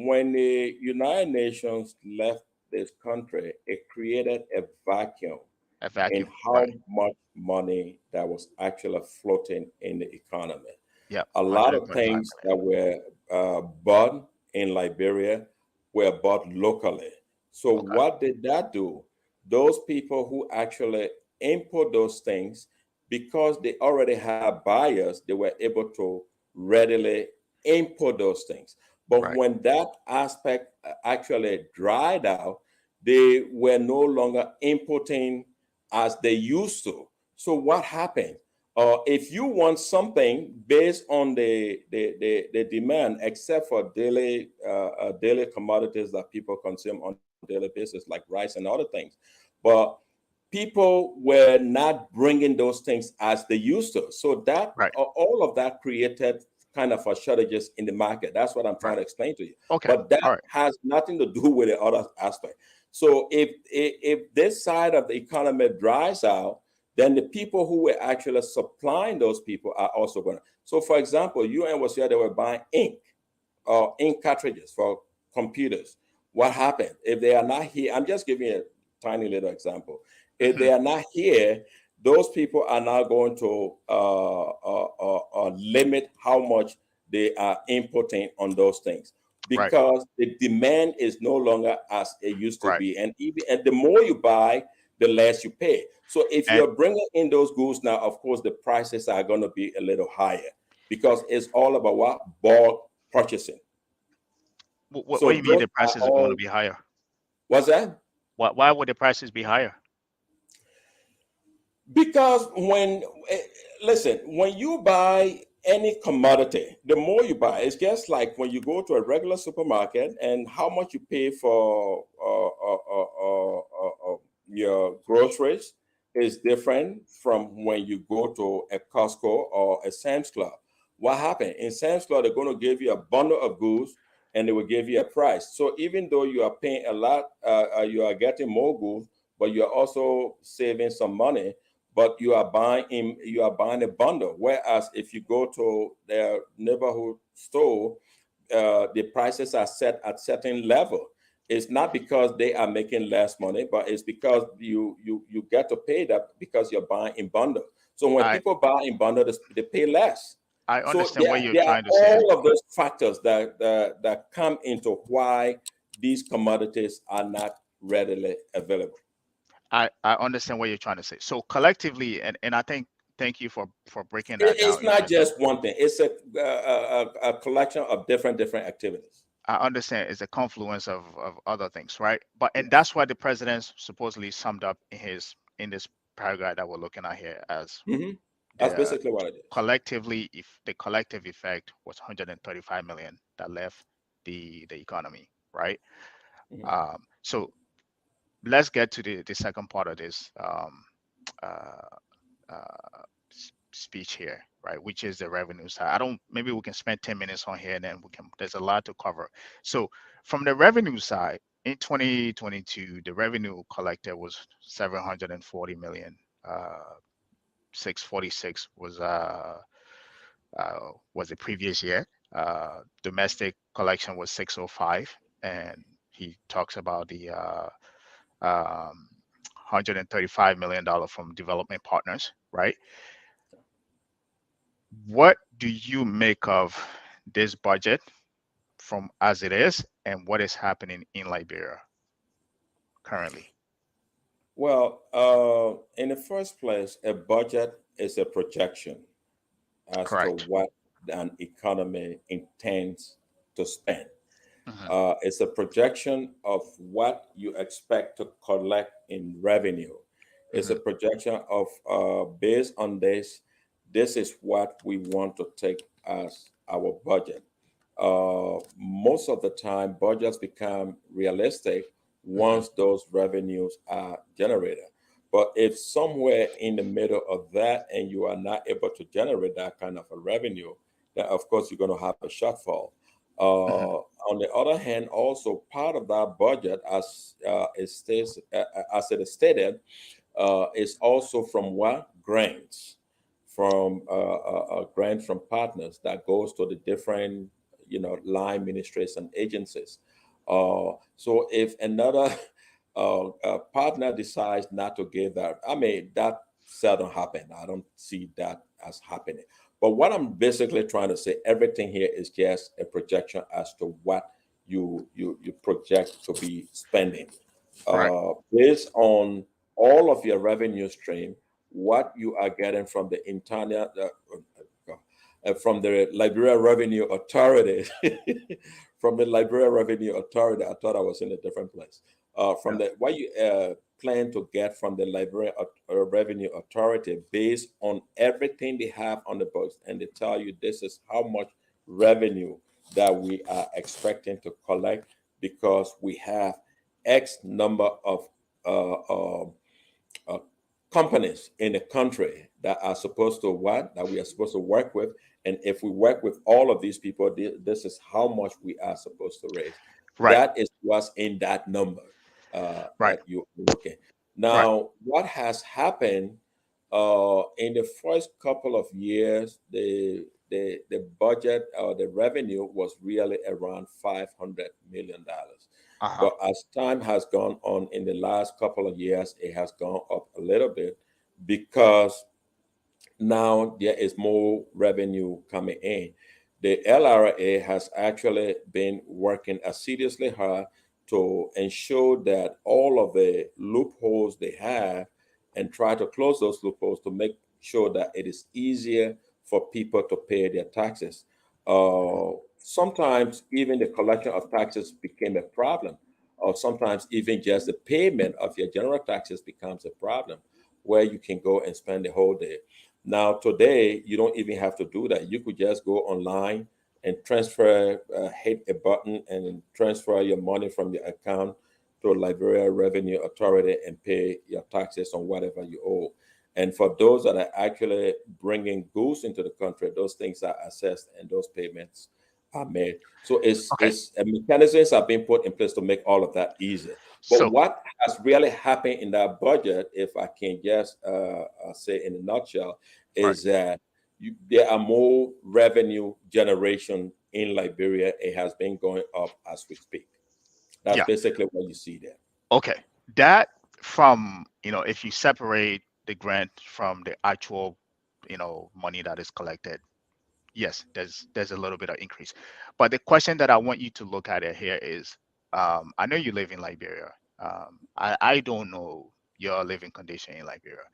When the United Nations left this country, it created a vacuum A in vacuum. how Right. much money that was actually floating in the economy. Yep. A lot of 135 things that were bought in Liberia were bought locally. So, million. Okay. what did that do? Those people who actually import those things, because they already have buyers, they were able to readily import those things. But Right. when that aspect actually dried out, they were no longer importing as they used to. So, what happened? If you want something based on the demand, except for daily commodities that people consume on a daily basis, like rice and other things, but people were not bringing those things as they used to. So that Right. all of that created kind of a shortages in the market. That's what I'm trying Right. to explain to you. Okay. But that All right. has nothing to do with the other aspect. So if this side of the economy dries out, then the people who were actually supplying those people are also going to. So, for example, UN was here, they were buying ink or ink cartridges for computers. What happened? If they are not here, I'm just giving you a tiny little example. If Mhm. they are not here, those people are now going to limit how much they are importing on those things, Right. because the demand is no longer as it used to Right. be. And the more you buy, the less you pay. So if And you're bringing in those goods now, of course, the prices are going to be a little higher, because it's all about what? Bulk purchasing. what do So you mean those the are prices are going to all. be higher? What's that? Why would the prices be higher? Because listen, when you buy any commodity, the more you buy, it's just like when you go to a regular supermarket and how much you pay for your groceries is different from when you go to a Costco or a Sam's Club. What happened? In Sam's Club, they're going to give you a bundle of goods and they will give you a price. So even though you are paying a lot, you are getting more goods, but you are also saving some money. But you are buying a bundle. Whereas if you go to their neighborhood store, the prices are set at certain level. It's not because they are making less money, but it's because you get to pay that because you're buying in bundle. So when I people buy in bundle, they pay less. I So understand what you're there are trying to say. all of those factors that come into why these commodities are not readily available. I understand what you're trying to say. So collectively, and I think thank you for breaking that It's down not even though just one thing. It's a collection of different activities. I understand it's a confluence of other things, right? But and Yes. that's what the president supposedly summed up in this paragraph that we're looking at here as Hmm. That's the basically what it is. collectively, if the collective effect was 135 million that left the economy, right? Mhm. So let's get to the second part of this uh, uh, speech here, right? Which is the revenue side. I don't. Maybe we can spend 10 minutes on here, and then we can. There's a lot to cover. So from the revenue side, in 2022, the revenue collected was 740 million. 646 was the previous year. Domestic collection was 605, and he talks about the 135 million dollar from development partners, right? What do you make of this budget from as it is, and what is happening in Liberia currently? Well, in the first place, a budget is a projection as to Correct. what an economy intends to spend. Hmm. It's a projection of what you expect to collect in revenue. It's a Hmm. projection of based on this, this is what we want to take as our budget. Most of the time, budgets become realistic Hmm. once those revenues are generated. But if somewhere in the middle of that and you are not able to generate that kind of a revenue, then of course you're going to have a shortfall. Hmm. On the other hand, also part of that budget, as it is stated, is also from what grants, from grant from partners that goes to the different, line ministries and agencies. So if another partner decides not to give that, I mean that seldom happen. I don't see that as happening. But what I'm basically trying to say, everything here is just a projection as to what you project to be spending, Right. based on all of your revenue stream, what you are getting from the internal, from the Liberia Revenue Authority, from the Liberia Revenue Authority. I thought I was in a different place. From Yeah. the what you plan to get from the Liberia Revenue Authority based on everything they have on the books, and they tell you this is how much revenue that we are expecting to collect because we have X number of uh, uh, uh, companies in the country that are supposed to what that we are supposed to work with, and if we work with all of these people, this is how much we are supposed to raise. Right. That is what's in that number Right. that you look at. Right. Now, what has happened in the first couple of years, the budget or the revenue was really around $500 million. Uh-huh. But as time has gone on in the last couple of years, it has gone up a little bit because now there is more revenue coming in. The LRA has actually been working assiduously hard to ensure that all of the loopholes they have and try to close those loopholes to make sure that it is easier for people to pay their taxes. Sometimes even the collection of taxes became a problem, or sometimes even just the payment of your general taxes becomes a problem where you can go and spend the whole day. Now, today, you don't even have to do that. You could just go online and transfer, hit a button and transfer your money from your account to Liberia Revenue Authority and pay your taxes on whatever you owe. And for those that are actually bringing goods into the country, those things are assessed and those payments are made. So Okay. it's mechanisms are being put in place to make all of that easier. But So what has really happened in that budget, if I can just say in a nutshell, right. is that there are more revenue generation in Liberia. It has been going up as we speak. That's Yeah. basically what you see there. Okay. That from, if you separate the grant from the actual, money that is collected, yes, there's a little bit of increase. But the question that I want you to look at it here is, I know you live in Liberia. I don't know your living condition in Liberia.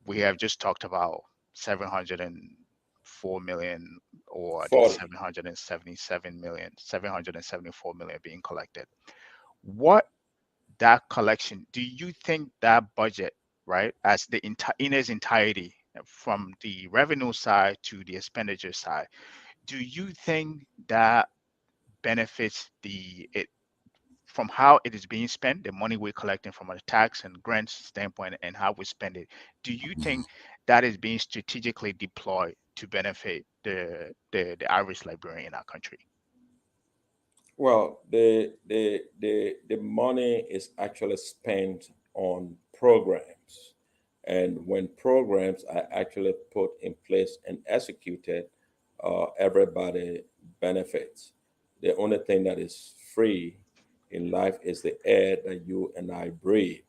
We have just talked about 704 million, or the 40. 777 million, 774 million being collected. What that collection, do you think that budget, right, as the in its entirety, from the revenue side to the expenditure side, do you think that benefits it from how it is being spent, the money we're collecting from a tax and grants standpoint, and how we spend it? Do you think that is being strategically deployed to benefit the average Liberian in our country? Well, the money is actually spent on programs, and when programs are actually put in place and executed, everybody benefits. The only thing that is free in life is the air that you and I breathe.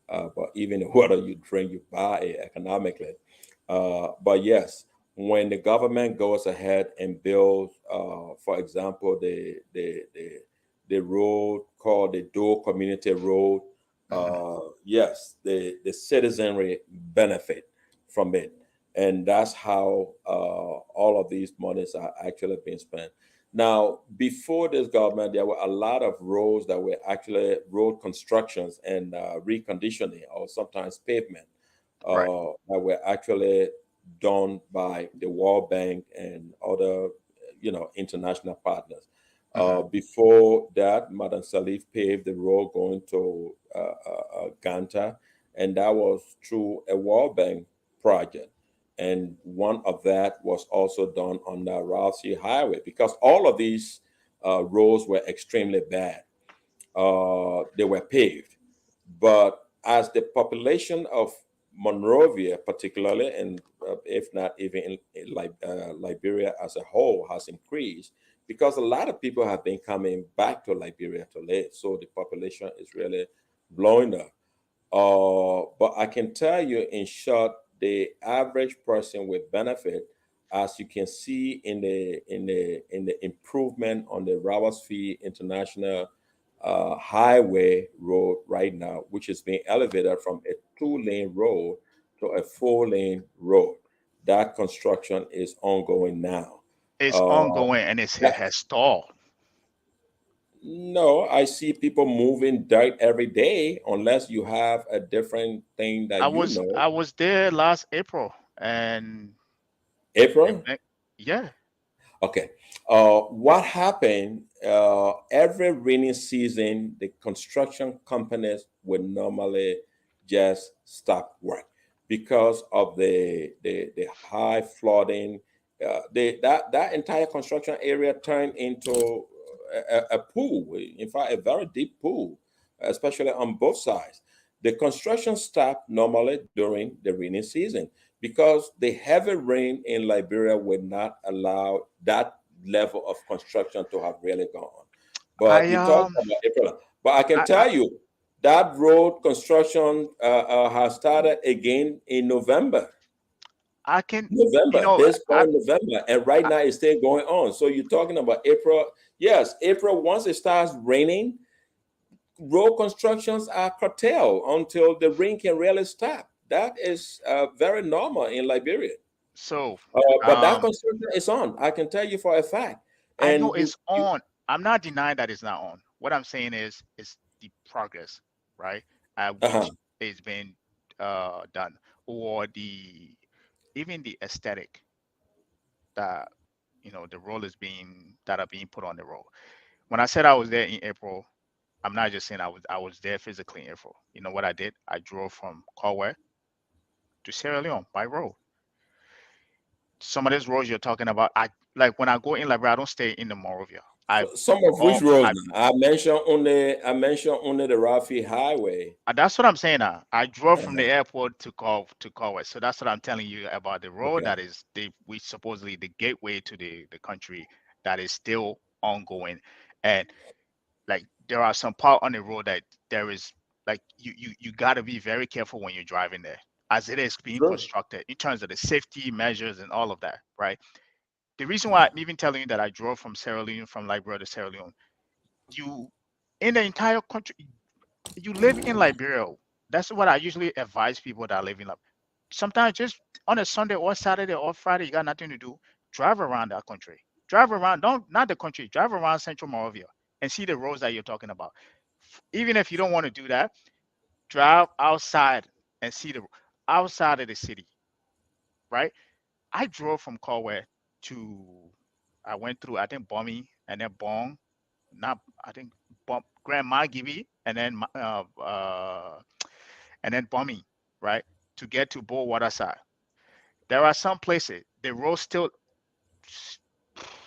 But even the water you drink, you buy it economically. But yes, when the government goes ahead and builds, for example, the road called the Dual Community Road, Hmm. yes, the citizenry benefit from it, and that's how all of these monies are actually being spent. Now, before this government, there were a lot of roads that were actually road constructions and reconditioning, or sometimes pavement, Right. that were actually done by the World Bank and other, international partners. Hmm. Before that, Madam Salif paved the road going to Ganta, and that was through a World Bank project. And one of that was also done on the Rousey Highway, because all of these roads were extremely bad. They were paved. But as the population of Monrovia, particularly, and if not even Liberia as a whole, has increased, because a lot of people have been coming back to Liberia to live. So the population is really blowing up. But I can tell you in short, the average person with benefit, as you can see in the improvement on the Rawasfi International Highway Road right now, which is being elevated from a two-lane road to a four-lane road. That construction is ongoing now. It's Uh, ongoing, and it has stalled. no, I see people moving dirt every day, unless you have a different thing I that you was know. I was there last April, and April? yeah. Okay. What happened? Every rainy season, the construction companies would normally just stop work because of the high flooding. That entire construction area turned into a pool. In fact, a very deep pool, especially on both sides. The construction stopped normally during the rainy season, because the heavy rain in Liberia would not allow that level of construction to have really gone. But I you talked about April. But I can I tell you that road construction has started again in November. I can, November, this I current November, and right I, now it's still going on. So you're talking about April. Yes, April, once it starts raining, road constructions are curtailed until the rain can really stop. That is very normal in Liberia. so But that um construction is on. I can tell you for a fact. I know And you, it's on. I'm not denying that it's not on. What I'm saying is it's the progress, right, at uh-huh. which is being done, or the even the aesthetic that, the role is being that are being put on the road. When I said I was there in April, I'm not just saying I was there physically in April. You know what I did? I drove from Corway to Sierra Leone by road. Some of these roads you're talking about, I like when I go in Liberia, I don't stay in the Morovia. I Some of which all roads I now? I mentioned only the Rafi Highway. that's what I'm saying now. I drove from the Uh-huh. airport to Cowes. So that's what I'm telling you about the road Okay. that is we supposedly the gateway to the country that is still ongoing. And like there are some part on the road that there is like you got to be very careful when you're driving there as it is being Sure. constructed in terms of the safety measures and all of that, right? The reason why I'm even telling you that I drove from Sierra Leone, from Liberia to Sierra Leone, you in the entire country, you live in Liberia. That's what I usually advise people that live in Liberia. Sometimes just on a Sunday or Saturday or Friday, you got nothing to do, drive around that country. Drive around, don't not the country, drive around Central Moravia and see the roads that you're talking about. Even if you don't want to do that, drive outside and see the outside of the city, right? I drove from Corway to I went through I think Bomi and then Bong, not I think Grandma Gibi and then Bomi, right? To get to Bo Waterside. There are some places the road still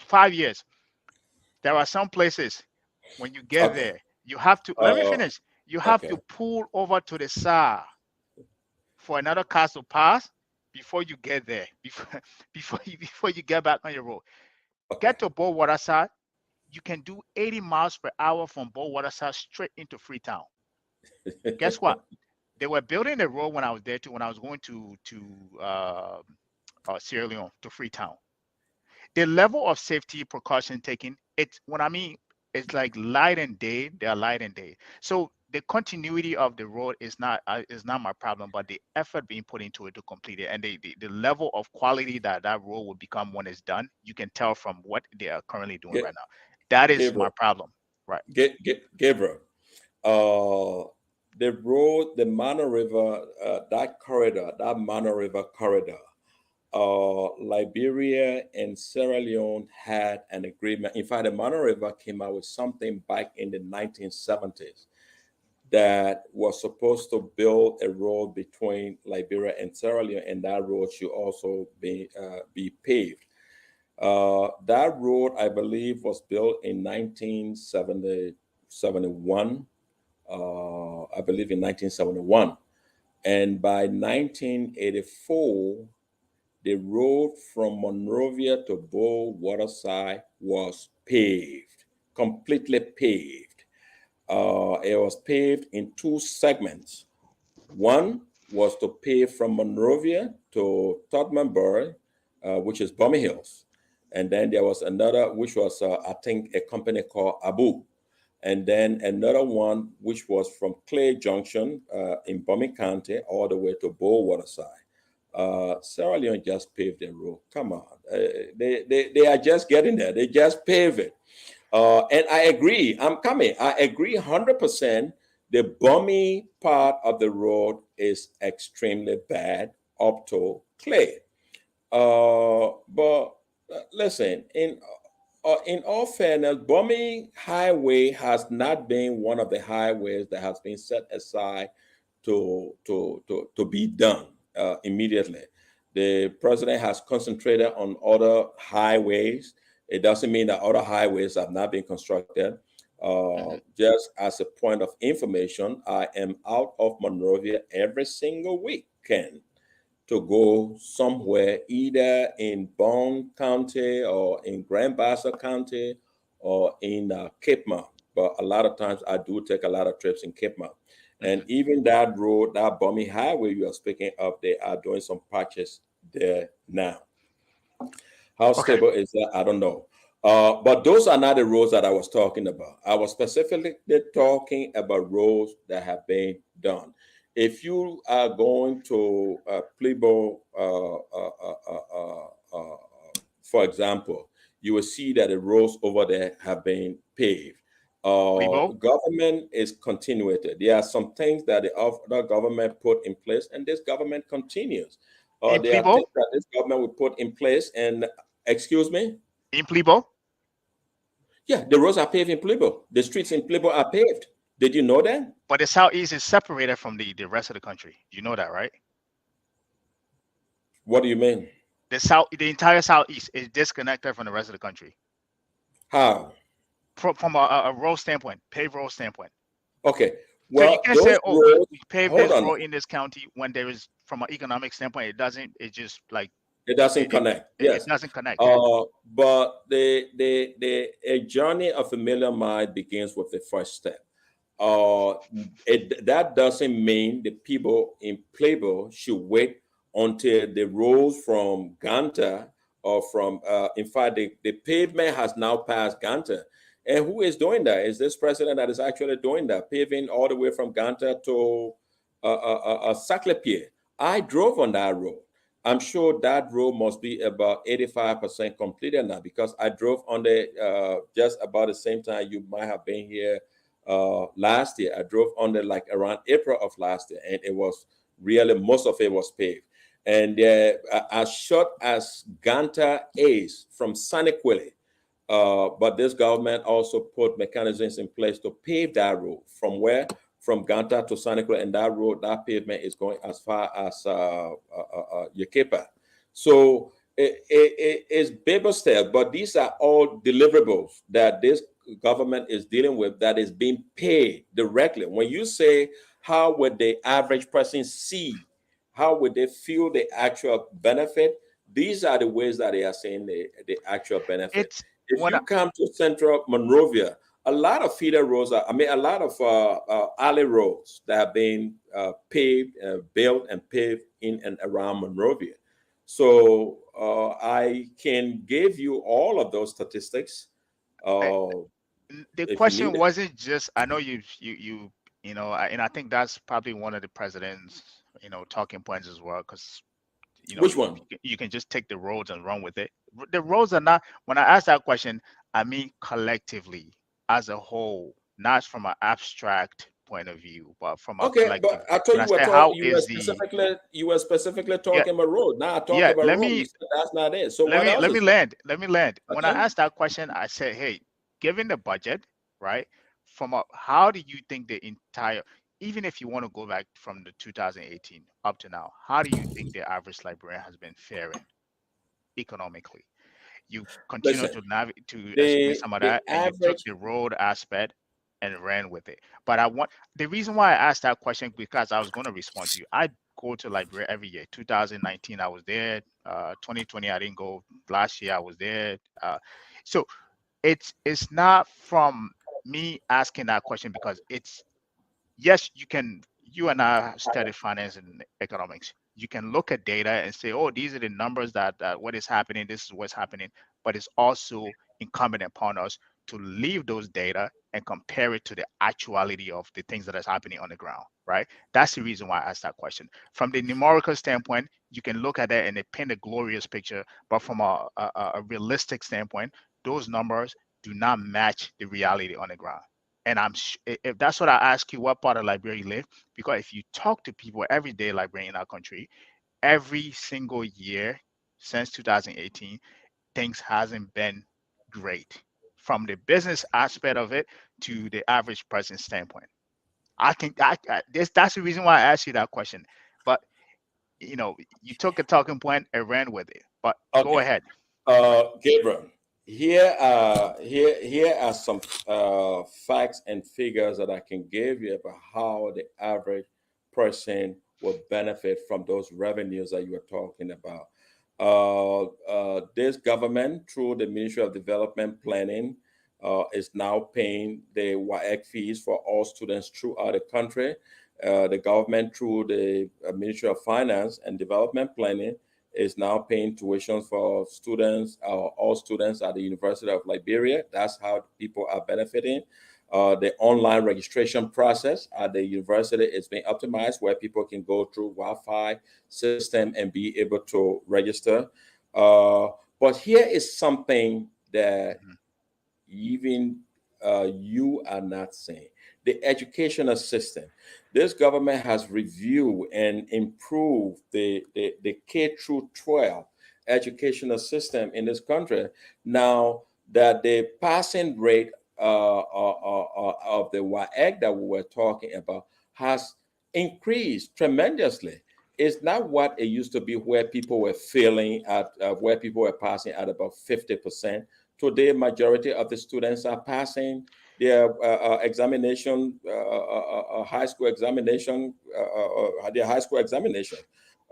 5 years. There are some places when you get Okay. there, you have to let me Uh, finish. You have to okay. pull over to the side for another car to pass before you get there. Before you get back on your road. Okay. Get to Bo Waterside. You can do 80 miles per hour from Bo Waterside straight into Freetown. Guess what? They were building the road when I was there too. When I was going to Sierra Leone to Freetown, the level of safety precaution taken, it's what I mean, it's like light and day, they are light and day. So the continuity of the road is not my problem, but the effort being put into it to complete it and the level of quality that that road will become when it's done, you can tell from what they are currently doing Ga- right now. That is my Gabriel. problem. Right. Gabriel. Uh, the road, the Mana River, that corridor, that Mana River corridor, Liberia and Sierra Leone had an agreement. In fact, the Mana River came out with something back in the 1970s that was supposed to build a road between Liberia and Sierra Leone, and that road should also be paved. That road, I believe, was built in 1971. I believe in 1971. And by 1984, the road from Monrovia to Bow Waterside was paved, completely paved. It was paved in two segments. One was to pave from Monrovia to Todmanbury, which is Bummy Hills. And then there was another, which was, I think, a company called Abu. And then another one, which was from Clay Junction in Bummy County all the way to Bow Waterside. Sierra Leone just paved the road. Come on. They are just getting there. They just pave it. And I agree. I'm coming. I agree 100%. The bummy part of the road is extremely bad up to Clay. But listen, in all fairness, Bummy Highway has not been one of the highways that has been set aside to be done immediately. The president has concentrated on other highways. It doesn't mean that other highways have not been constructed. Hmm. Just as a point of information, I am out of Monrovia every single weekend to go somewhere, either in Bond County or in Grand Bassa County or in Cape Mount. But a lot of times I do take a lot of trips in Cape Mount. And Hmm. even that road, that Bummy Highway you are speaking of, they are doing some patches there now. How Okay. stable is that? I don't know. But those are not the roads that I was talking about. I was specifically talking about roads that have been done. If you are going to Plebo, for example, you will see that the roads over there have been paved. Plebo Government is continuated. There are some things that the government put in place, and this government continues. in There are Plebo things that this government will put in place, and excuse me, in Plebo, yeah, the roads are paved in Plebo. The streets in Plebo are paved. Did you know that? but the southeast is separated from the rest of the country. You know that, right? What do you mean? the entire southeast is disconnected from the rest of the country How? from a road standpoint, paved road standpoint. Okay. So you Well, can't those say, "Oh, roads. we paved Hold this on. road in this county," when there is, from an economic standpoint, it doesn't. It just like It doesn't it, connect. it Yes. doesn't connect. But the a journey of a million miles begins with the first step. Uh, that doesn't mean the people in Playboy should wait until the roads from Ganta or from, in fact, the pavement has now passed Ganta. And who is doing that? Is this president that is actually doing that, paving all the way from Ganta to Saclay. I drove on that road. I'm sure that road must be about 85% completed now because I drove on the just about the same time you might have been here last year. I drove on the like around April of last year, and it was really most of it was paved. And as short as Ganta is from Saniquili, but this government also put mechanisms in place to pave that road from where? From Ganta to Saniquili, and that road, that pavement is going as far as Yakepa. So it's baby steps, but these are all deliverables that this government is dealing with that is being paid directly. When you say, how would the average person see? How would they feel the actual benefit? These are the ways that they are saying the actual benefit. It's If what you come to Central Monrovia, a lot of feeder roads are, I mean, a lot of alley roads that have been paved, built, and paved in and around Monrovia. So I can give you all of those statistics I, uh, the if you question need it. wasn't just. I know and I think that's probably one of the president's talking points as well, because Which one? you can just take the roads and run with it. The roads are not. When I ask that question, I mean collectively as a whole, not from an abstract point of view, but from a Okay, collective. but I thought When I say how is the you were specifically yeah talking about road. Now I talk yeah about let road. You me said that's not it. So let what me else let me is it? land let me land when I Okay. asked that question, I said, hey, given the budget, right, how do you think the entire, even if you want to go back from the 2018 up to now, how do you think the average librarian has been faring economically? You continue Listen, to to explain the some of the that, and you took average. the road aspect and ran with it. But the reason why I asked that question, because I was going to respond to you. I go to Liberia every year. 2019 I was there. 2020 I didn't go. Last year I was there. So it's not from me asking that question, because it's, yes, you and I studied finance and economics. You can look at data and say, oh, these are the numbers that what is happening, this is what's happening. But it's also incumbent upon us to leave those data and compare it to the actuality of the things that is happening on the ground, right? That's the reason why I asked that question. From the numerical standpoint, you can look at that and it paint a glorious picture, but from a realistic standpoint, those numbers do not match the reality on the ground. And if that's what I ask you, what part of Liberia you live, because if you talk to people, everyday Liberian in our country, every single year since 2018, things hasn't been great from the business aspect of it to the average person standpoint. I think that's the reason why I asked you that question. But you took a talking point and ran with it. But go Okay. ahead. Gabriel, here are some facts and figures that I can give you about how the average person will benefit from those revenues that you are talking about. This government, through the Ministry of Development Planning, is now paying the WAEC fees for all students throughout the country. The government, through the Ministry of Finance and Development Planning, is now paying tuition for students, all students at the University of Liberia. That's how people are benefiting. The online registration process at the university is being optimized, where people can go through Wi-Fi system and be able to register. Uh, but here is something that Mhm. even you are not saying. The educational system. This government has reviewed and improved the K through 12 educational system in this country. Now that the passing rate of the WAEC that we were talking about has increased tremendously. it's not what it used to be, where people were failing at, where people were passing at about 50%. Today, majority of the students are passing their examination, high school examination, their high school examination.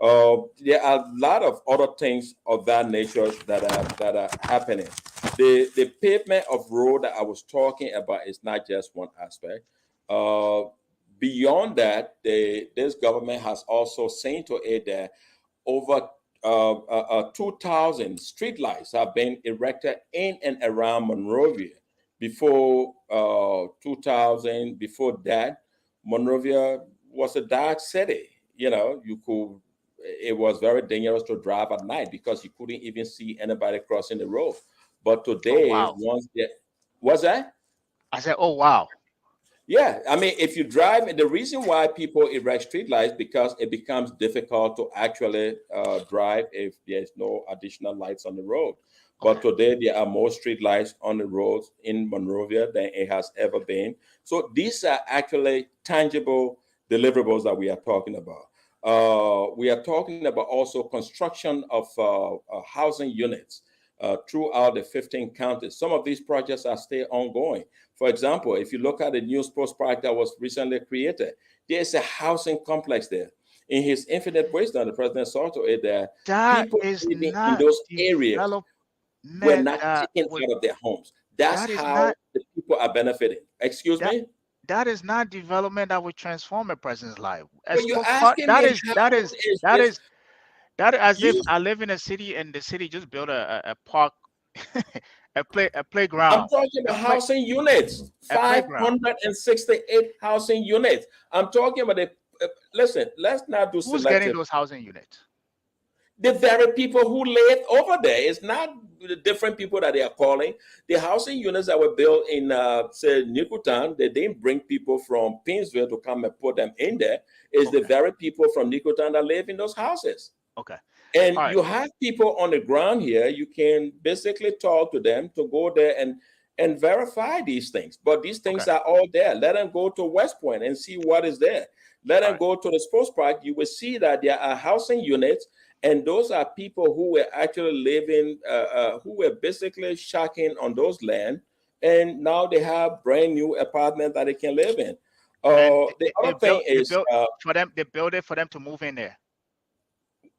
There are a lot of other things of that nature that are happening. The pavement of road that I was talking about is not just one aspect. Uh, Beyond that, this government has also seen to it that over 2,000 streetlights have been erected in and around Monrovia. Before 2000, before that, Monrovia was a dark city. You know, it was very dangerous to drive at night because you couldn't even see anybody crossing the road. But Oh today, wow. was that? I said, oh wow. Yeah, I mean, if you drive, the reason why people erect streetlights because it becomes difficult to actually drive if there's no additional lights on the road. But Okay. today there are more streetlights on the roads in Monrovia than it has ever been. So these are actually tangible deliverables that we are talking about. We are talking about also construction of housing units throughout the 15 counties. Some of these projects are still ongoing. For example, if you look at the new sports park that was recently created, there's a housing complex there. In his infinite wisdom, the president saw to it that That people is living in not those areas were development not that taken would out of their homes. That's that is how not the people are benefiting. Excuse that me? that is not development that would transform a person's life. A But you're sports park, asking me how is that this? is that as if You, I live in a city and the city just built a park, a I'm playground, talking a about play housing units, a playground. 568 housing units. I'm talking about listen, let's not do Who's getting selective. those housing units? The very people who live over there. It's not the different people that they are calling. The housing units that were built in, say, Nikotan, they didn't bring people from Pinsville to come and put them in there. It's the Okay, very people from Nikotan that live in those houses. okay, And all right. you have people on the ground here. You can basically talk to them to go there and verify these things. But these Okay, things are all there. Let them go to West Point and see what is there. Let all them right. go to the sports park. You will see that there are housing units, and those are people who were actually living, who were basically shacking on those land, and now they have brand new apartment that they can live in. And The other thing they is, built for them. They built it for them to move in there.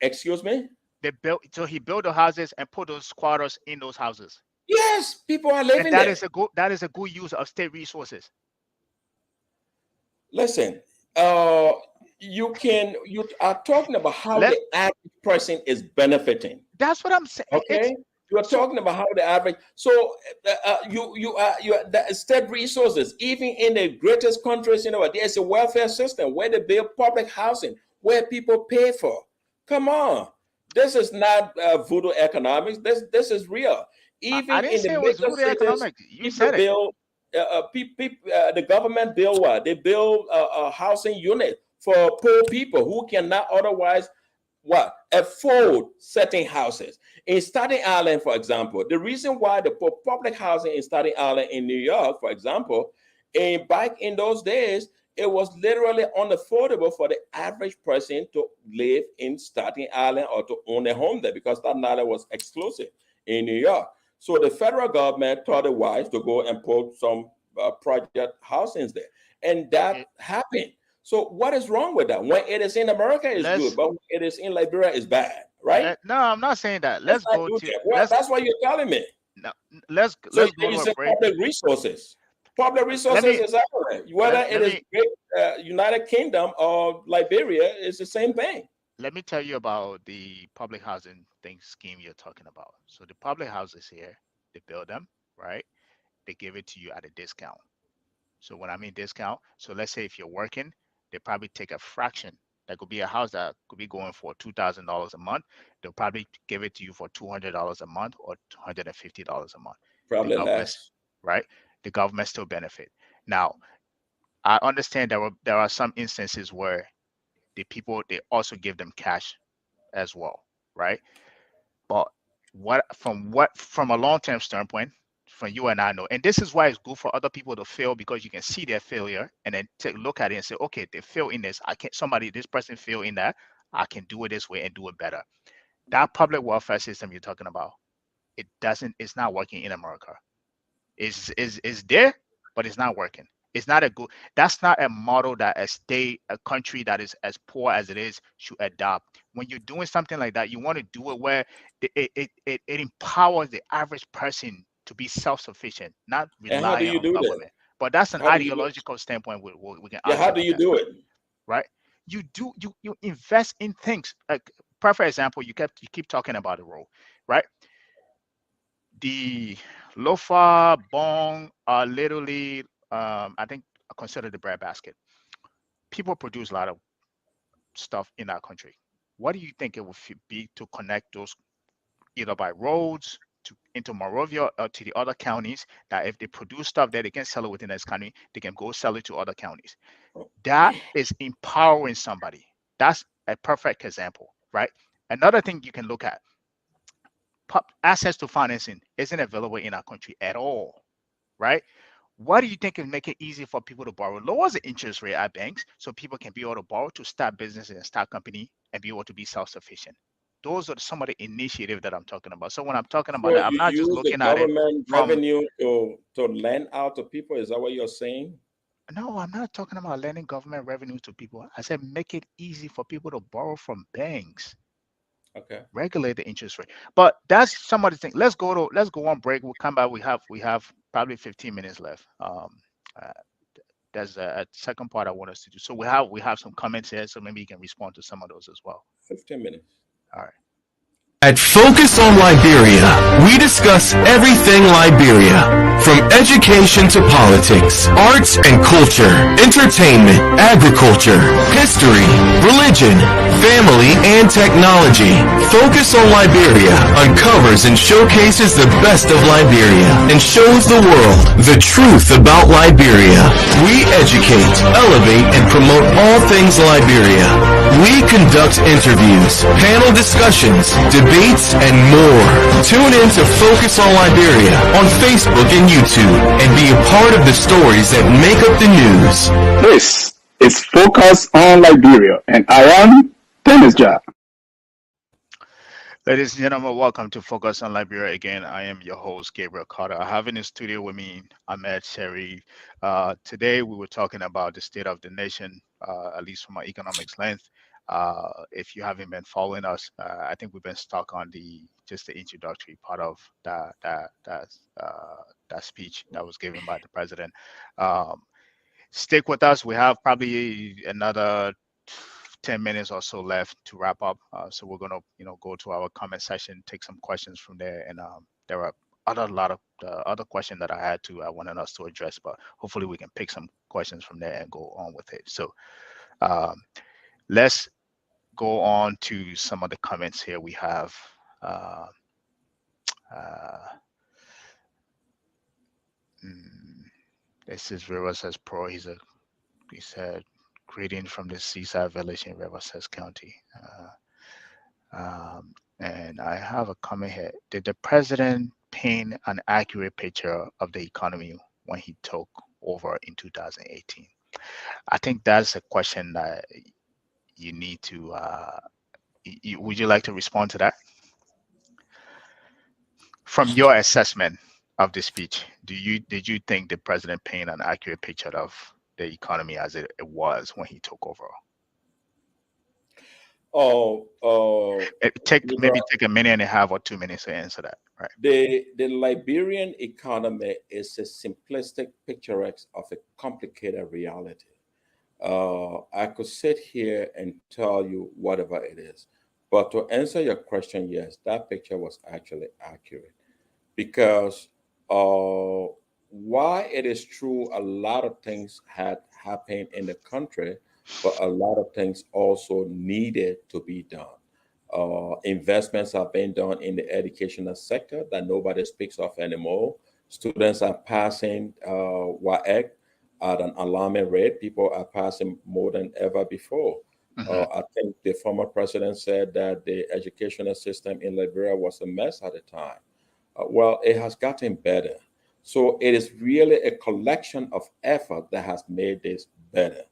excuse me. They built so he built the houses and put those squatters in those houses. Yes, people are And living there. that is a good use of state resources. Listen, you are talking about how Let the average person is benefiting. That's what I'm saying. It's Okay, you are so talking about how the average. So you are the state resources. Even in the greatest countries, there's a welfare system where they build public housing where people pay for. Come on, this is not voodoo economics. This is real. I Even didn't in the say it was major voodoo cities, economics. You people said it. build. The government build what? They build a housing unit for poor people who cannot otherwise what afford certain houses. In Staten Island, for example, the reason why the public housing in Staten Island in New York, for example, back in those days, it was literally unaffordable for the average person to live in Staten Island or to own a home there because Staten Island was exclusive in New York. So the federal government thought it wise to go and put some project housings there, and that it happened. So what is wrong with that? When it is in America, it's good, let's but when it is in Liberia, it's bad, right? let no, I'm not saying that. Let's Let's not go do to that. Well, let's that's what you're telling me. no, So let's go you're to a using break. public resources. Public Let resources me is everywhere. Whether it let is me Great United Kingdom or Liberia, it's the same thing. let me tell you about the public housing thing scheme you're talking about. So the public houses here, they build them, right? They give it to you at a discount. So when I mean discount, so let's say if you're working, they probably take a fraction. That could be a house that could be going for $2,000 a month. They'll probably give it to you for $200 a month or $250 a month. The Probably government, less. right? The government still benefit. Now, I understand there are some instances where the people they also give them cash as well, right? But what from a long term standpoint, from you and I know, and this is why it's good for other people to fail because you can see their failure and then take a look at it and say, okay, they fail in this. I can't somebody this person fail in that. I can do it this way and do it better. That public welfare system you're talking about, it's not working in America. Is there, but it's not working. It's not a good. That's not a model that a country that is as poor as it is should adopt. When you're doing something like that, you want to do it where it empowers the average person to be self-sufficient, not And how do rely you on do that? government. But that's an How do you do? ideological standpoint. We can Yeah, how argue do about you that, do it? right? You invest in things. Like perfect example, you keep talking about the role, right? The lofa bong are literally, I think, considered the breadbasket. People produce a lot of stuff in our country. What do you think it would be to connect those either by roads to into Morovia or to the other counties? That if they produce stuff there, they can sell it within this county. They can go sell it to other counties. That is empowering somebody. That's a perfect example, right? Another thing you can look at: access to financing isn't available in our country at all, right? What do you think can make it easy for people to borrow? Lowers the interest rate at banks so people can be able to borrow to start businesses and start company and be able to be self-sufficient. Those are some of the initiatives that I'm talking about. So when I'm talking about So that, I'm you not just use the looking at it government from, revenue to lend out to people. Is that what you're saying? no, I'm not talking about lending government revenue to people. I said make it easy for people to borrow from banks, Okay. regulate the interest rate. But that's some of the things. Let's go on break. We'll come back. We have probably 15 minutes left. Uh, there's a second part I want us to do. So we have some comments here, so maybe you can respond to some of those as well. 15 minutes. All right. At Focus on Liberia, we discuss everything Liberia, from education to politics, arts and culture, entertainment, agriculture, history, religion, family, and technology. Focus on Liberia uncovers and showcases the best of Liberia and shows the world the truth about Liberia. We educate, elevate, and promote all things Liberia. We conduct interviews, panel discussions, debates, and more. Tune in to Focus on Liberia on Facebook and YouTube and be a part of the stories that make up the news. This is Focus on Liberia, and I am Dennis Ja. Ladies and gentlemen, welcome to Focus on Liberia again. I am your host, Gabriel Carter. I have in the studio with me Ahmed Sherry. Today we were talking about the state of the nation, at least from an economics length. If you haven't been following us, I think we've been stuck on just the introductory part of that speech that was given by the president. Um, Stick with us. We have probably another 10 minutes or so left to wrap up. So we're gonna, go to our comment section, take some questions from there, and there are a lot of other questions that I wanted us to address, but hopefully we can pick some questions from there and go on with it. So um, let's go on to some of the comments here. We have. Uh, uh, mm, this is River says Pro. He said, greeting from the Seaside Village in Riverside County. And I have a comment here. Did the president paint an accurate picture of the economy when he took over in 2018? I think that's a question that you need to. Would you like to respond to that? From your assessment of the speech, did you think the president painted an accurate picture of the economy as it was when he took over? Maybe take a minute and a half or 2 minutes to answer that. Right. The Liberian economy is a simplistic picturesque of a complicated reality. I could sit here and tell you whatever it is, but to answer your question, yes, that picture was actually accurate because why it is true, a lot of things had happened in the country, but a lot of things also needed to be done. Investments are being done in the educational sector that nobody speaks of anymore. Students are passing WAEC at an alarming rate. People are passing more than ever before. I think the former president said that the educational system in Liberia was a mess at the time. Well, it has gotten better. So it is really a collection of effort that has made this better.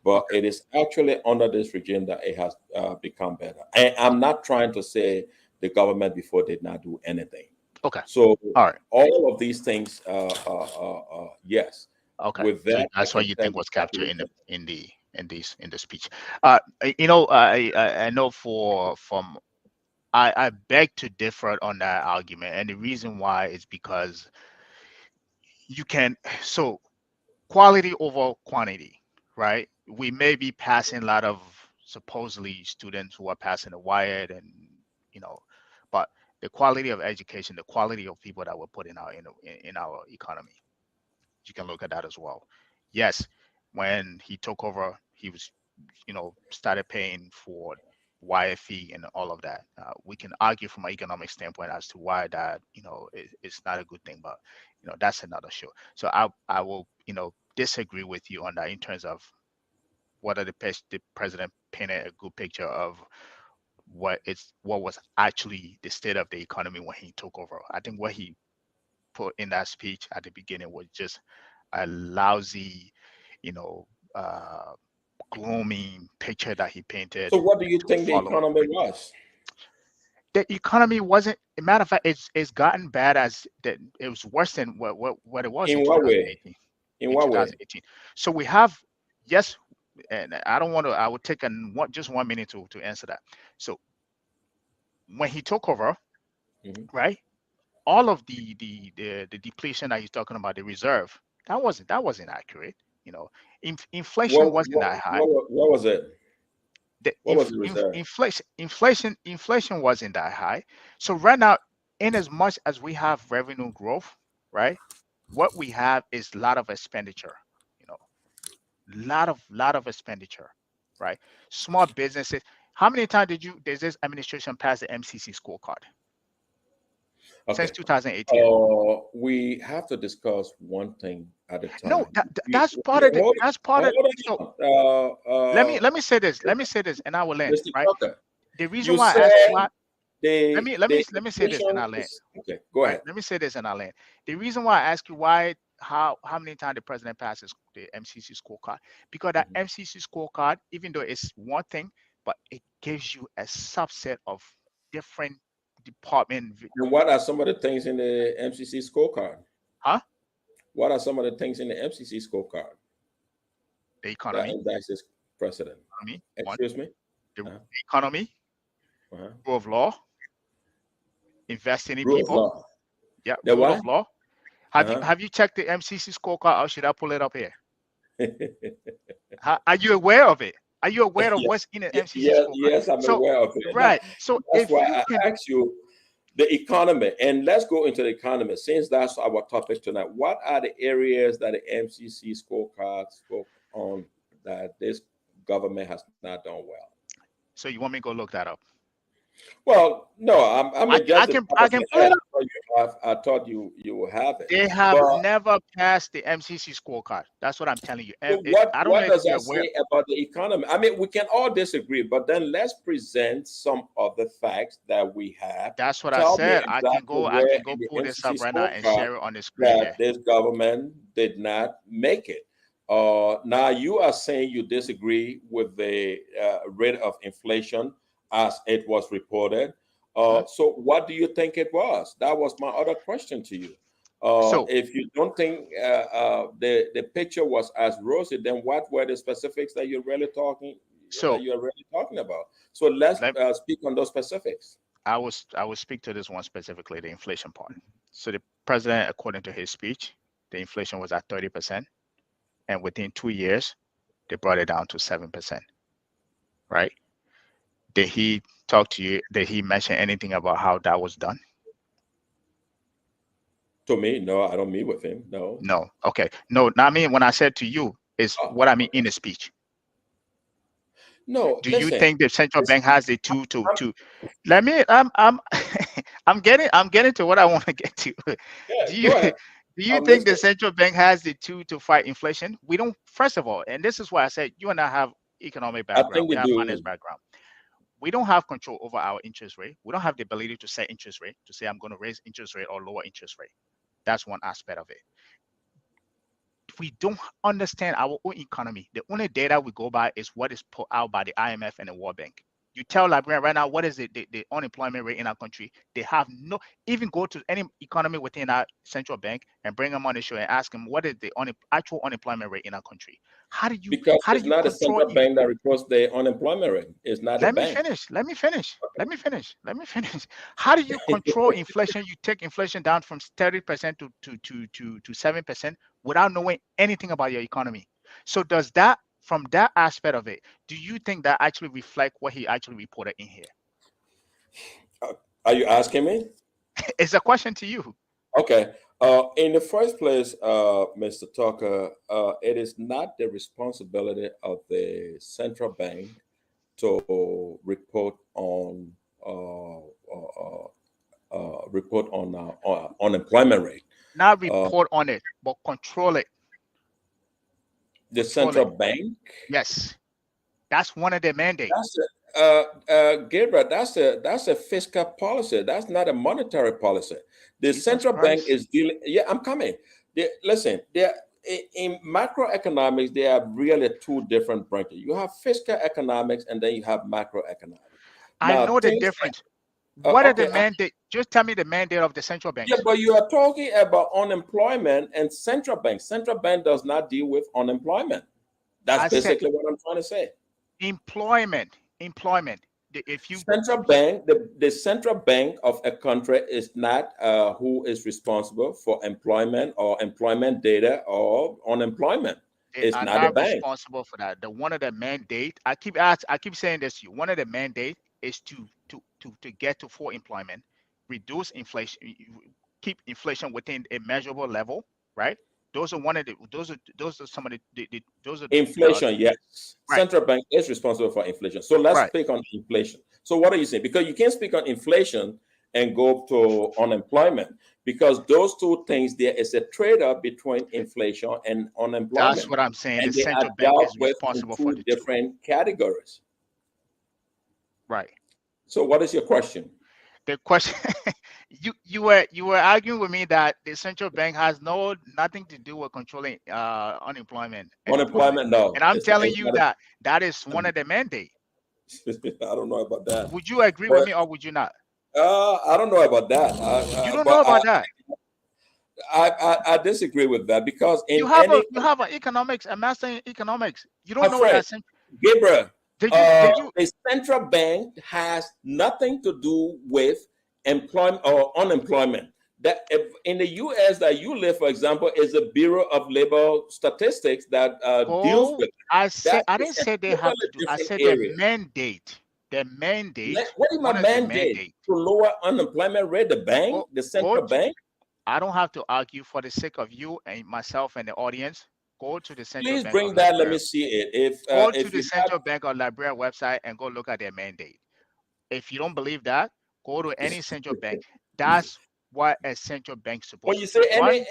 but it is actually under this regime that it has become better. And I'm not trying to say the government before did not do anything. Okay. So All right. all of these things, yes. Okay. With So that, I that's what can you tell think you was exactly captured what in the speech. I know I beg to differ on that argument, and the reason why is because you can so quality over quantity, right? We may be passing a lot of supposedly students who are passing the wired, and you know, but the quality of education, the quality of people that were put in our economy, you can look at that as well. Yes, when he took over, he was, started paying for YFE and all of that. We can argue from an economic standpoint as to why that, it's not a good thing, but that's another show. So I will, disagree with you on that in terms of whether the president painted a good picture of what was actually the state of the economy when he took over. I think what he put in that speech at the beginning was just a lousy, you know, uh, gloomy picture that he painted So what do you to think the follow up economy with. was? The economy wasn't. A matter of fact, it's gotten bad as that. It was worse than what it was in In what way? 2018. In In what way? 2018, so we have, yes, and I don't want to. I would take just 1 minute to answer that. So when he took over, Mhm. right, all of the depletion that he's talking about, the reserve, that wasn't accurate. You know, inflation wasn't that high. What was it? The What was the reserve? inflation wasn't that high. So right now, in as much as we have revenue growth, right, what we have is a lot of expenditure. You know, lot of expenditure, right? Small businesses. How many times does this administration pass the MCC scorecard since Okay. 2018? We have to discuss one thing at a No, time. that's part of the Hold that's part of so on. let me say this and I will end, Mr. right? Tucker, The reason you why I ask you said why the let me say this and inflation I'll end. is okay. Go Right? ahead. Let me say this and I'll end. The reason why I ask you how many times the president passes the MCC scorecard, because that Mhm. MCC scorecard, even though it's one thing, but it gives you a subset of different department. And what are some of the things in the MCC scorecard? Huh? What are some of the things in the MCC scorecard The that economy, indicts president? one, Excuse me? the Uh-huh. economy, Uh-huh. rule of law, investing in Rule of people. law. Yeah, The rule what? of law. Have you Uh-huh. have you checked the MCC scorecard, or should I pull it up here? Are you aware of it? Are you aware of Yes, what's in the MCC yes, scorecard? yes, I'm So, aware of it. right. So That's if why you I can, asked you the economy, and let's go into the economy since that's our topic tonight. What are the areas that the MCC scorecard spoke on that this government has not done well? so you want me to go look that up? Well, no, I'm I, I just the can top I of can your pull it head. up. I thought you will have it, They have but never passed the MCC scorecard. That's what I'm telling you. so I don't know what if does you're that aware. say about the economy? I mean, we can all disagree, but then let's present some of the facts that we have. That's what I Tell me said. exactly I where can go in the pull this MCC up right now and scorecard share it on the screen that here. this government did not make it. Now you are saying you disagree with the rate of inflation as it was reported. Mhm. So what do you think it was? That was my other question to you. So If you don't think the picture was as rosy, then what were the specifics that so you're really talking about? So let's let speak on those specifics. I will speak to this one specifically, the inflation part. So the president, according to his speech, the inflation was at 30%, and within 2 years, they brought it down to 7%. Right? Did he talk to you? Did he mention anything about how that was done? To me, no, I don't meet with him. No. No. Okay. No, not me. When I said to you, is Oh, what I mean okay. in the speech. No, Do you listen. think the central Listen, bank has the tool to I'm- to let me I'm getting to what I want to get to. yeah, Do you go ahead. do you I'm think the listening. central bank has the tool to fight inflation? We don't, first of all, and this is why I said you and I have economic I background, think we they have finance do. background. We don't have control over our interest rate. We don't have the ability to set interest rate, to say I'm going to raise interest rate or lower interest rate. That's one aspect of it. we don't understand our own economy, the only data we go by is what is put out by the IMF and the World Bank. You tell Liberian right now what is the unemployment rate in our country. They have no, even go to any economy within our central bank and bring them on the show and ask them what is the actual unemployment rate in our country. Because How do it's you not a control? central bank that reports the unemployment rate. It's not a Let me bank. finish. Let me finish. Let me finish. Let me finish. How do you control inflation? You take inflation down from 30% to 7% without knowing anything about your economy. So does that, from that aspect of it, do you think that actually reflect what he actually reported in here? Are you asking me? It's a question to you. Okay. In the first place, Mr. Tucker, it is not the responsibility of the central bank to report on unemployment rate. Not report on it, but control it. The Control central it. bank. Yes, that's one of the mandates. Gabriel, that's a fiscal policy. That's not a monetary policy. The Jesus central bank Christ. is dealing. Yeah, I'm coming. Listen, in macroeconomics, there are really two different branches. You have fiscal economics, and then you have macroeconomics. I Now, know the things. difference. What are the Okay. mandate? Just tell me the mandate of the central Yeah, banks. but you are talking about unemployment and central bank. Central bank does not deal with unemployment. That's I said basically what I'm trying to say. employment. If you Central bank, the central bank of a country is not who is responsible for employment or employment data or unemployment. they It's are not a not bank. responsible for that. The one of the mandate, I keep saying this to you. One of the mandate is to get to full employment, reduce inflation, keep inflation within a measurable level, right? Those are one of the those are some of the those are Inflation, yes. right, Central bank is responsible for inflation. So let's right. speak on inflation. So what are you saying? Because you can't speak on inflation and go to unemployment because those two things, there is a trade-off between inflation and That's unemployment. what I'm saying. The And they are central bank dealt is with in responsible for two the two. different categories. Right. So what is your question? The question you were arguing with me that the central bank has nothing to do with controlling unemployment and employment, Unemployment, no. and I'm telling It's you not a, that that is one of the mandate. I don't know about that. Would you agree with But me or would you not? I don't know about that. You don't know But about that. I disagree with that because You in have any, you have an economics, a master in economics. You my don't know friend, that. Gabriel, Did you the central bank has nothing to do with employment or unemployment. That in the U.S. that you live, for example, is the Bureau of Labor Statistics that deals go? with I that. didn't Is a say they have to totally do. I different said the area. mandate. The mandate. What is my One of the mandate mandate. to lower unemployment rate? The bank, Go the go central to bank. I don't have to argue for the sake of you and myself and the audience. Go to the Central Please Bank of bring that. Let Liberia. me see it. Go to If the you have, Central Bank of Liberia website and go look at their mandate. If you don't believe that, go to any central bank. That's what a central bank's when supposed you to say do. One,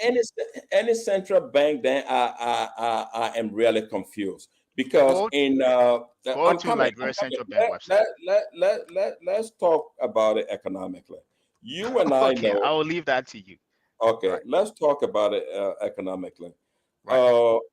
any central bank, then I am really confused because go in go to Liberia I'm coming. Central Bank website. Let's talk about it economically. You and I Okay, know. I will leave that to you. Okay, Right, let's talk about it economically. right.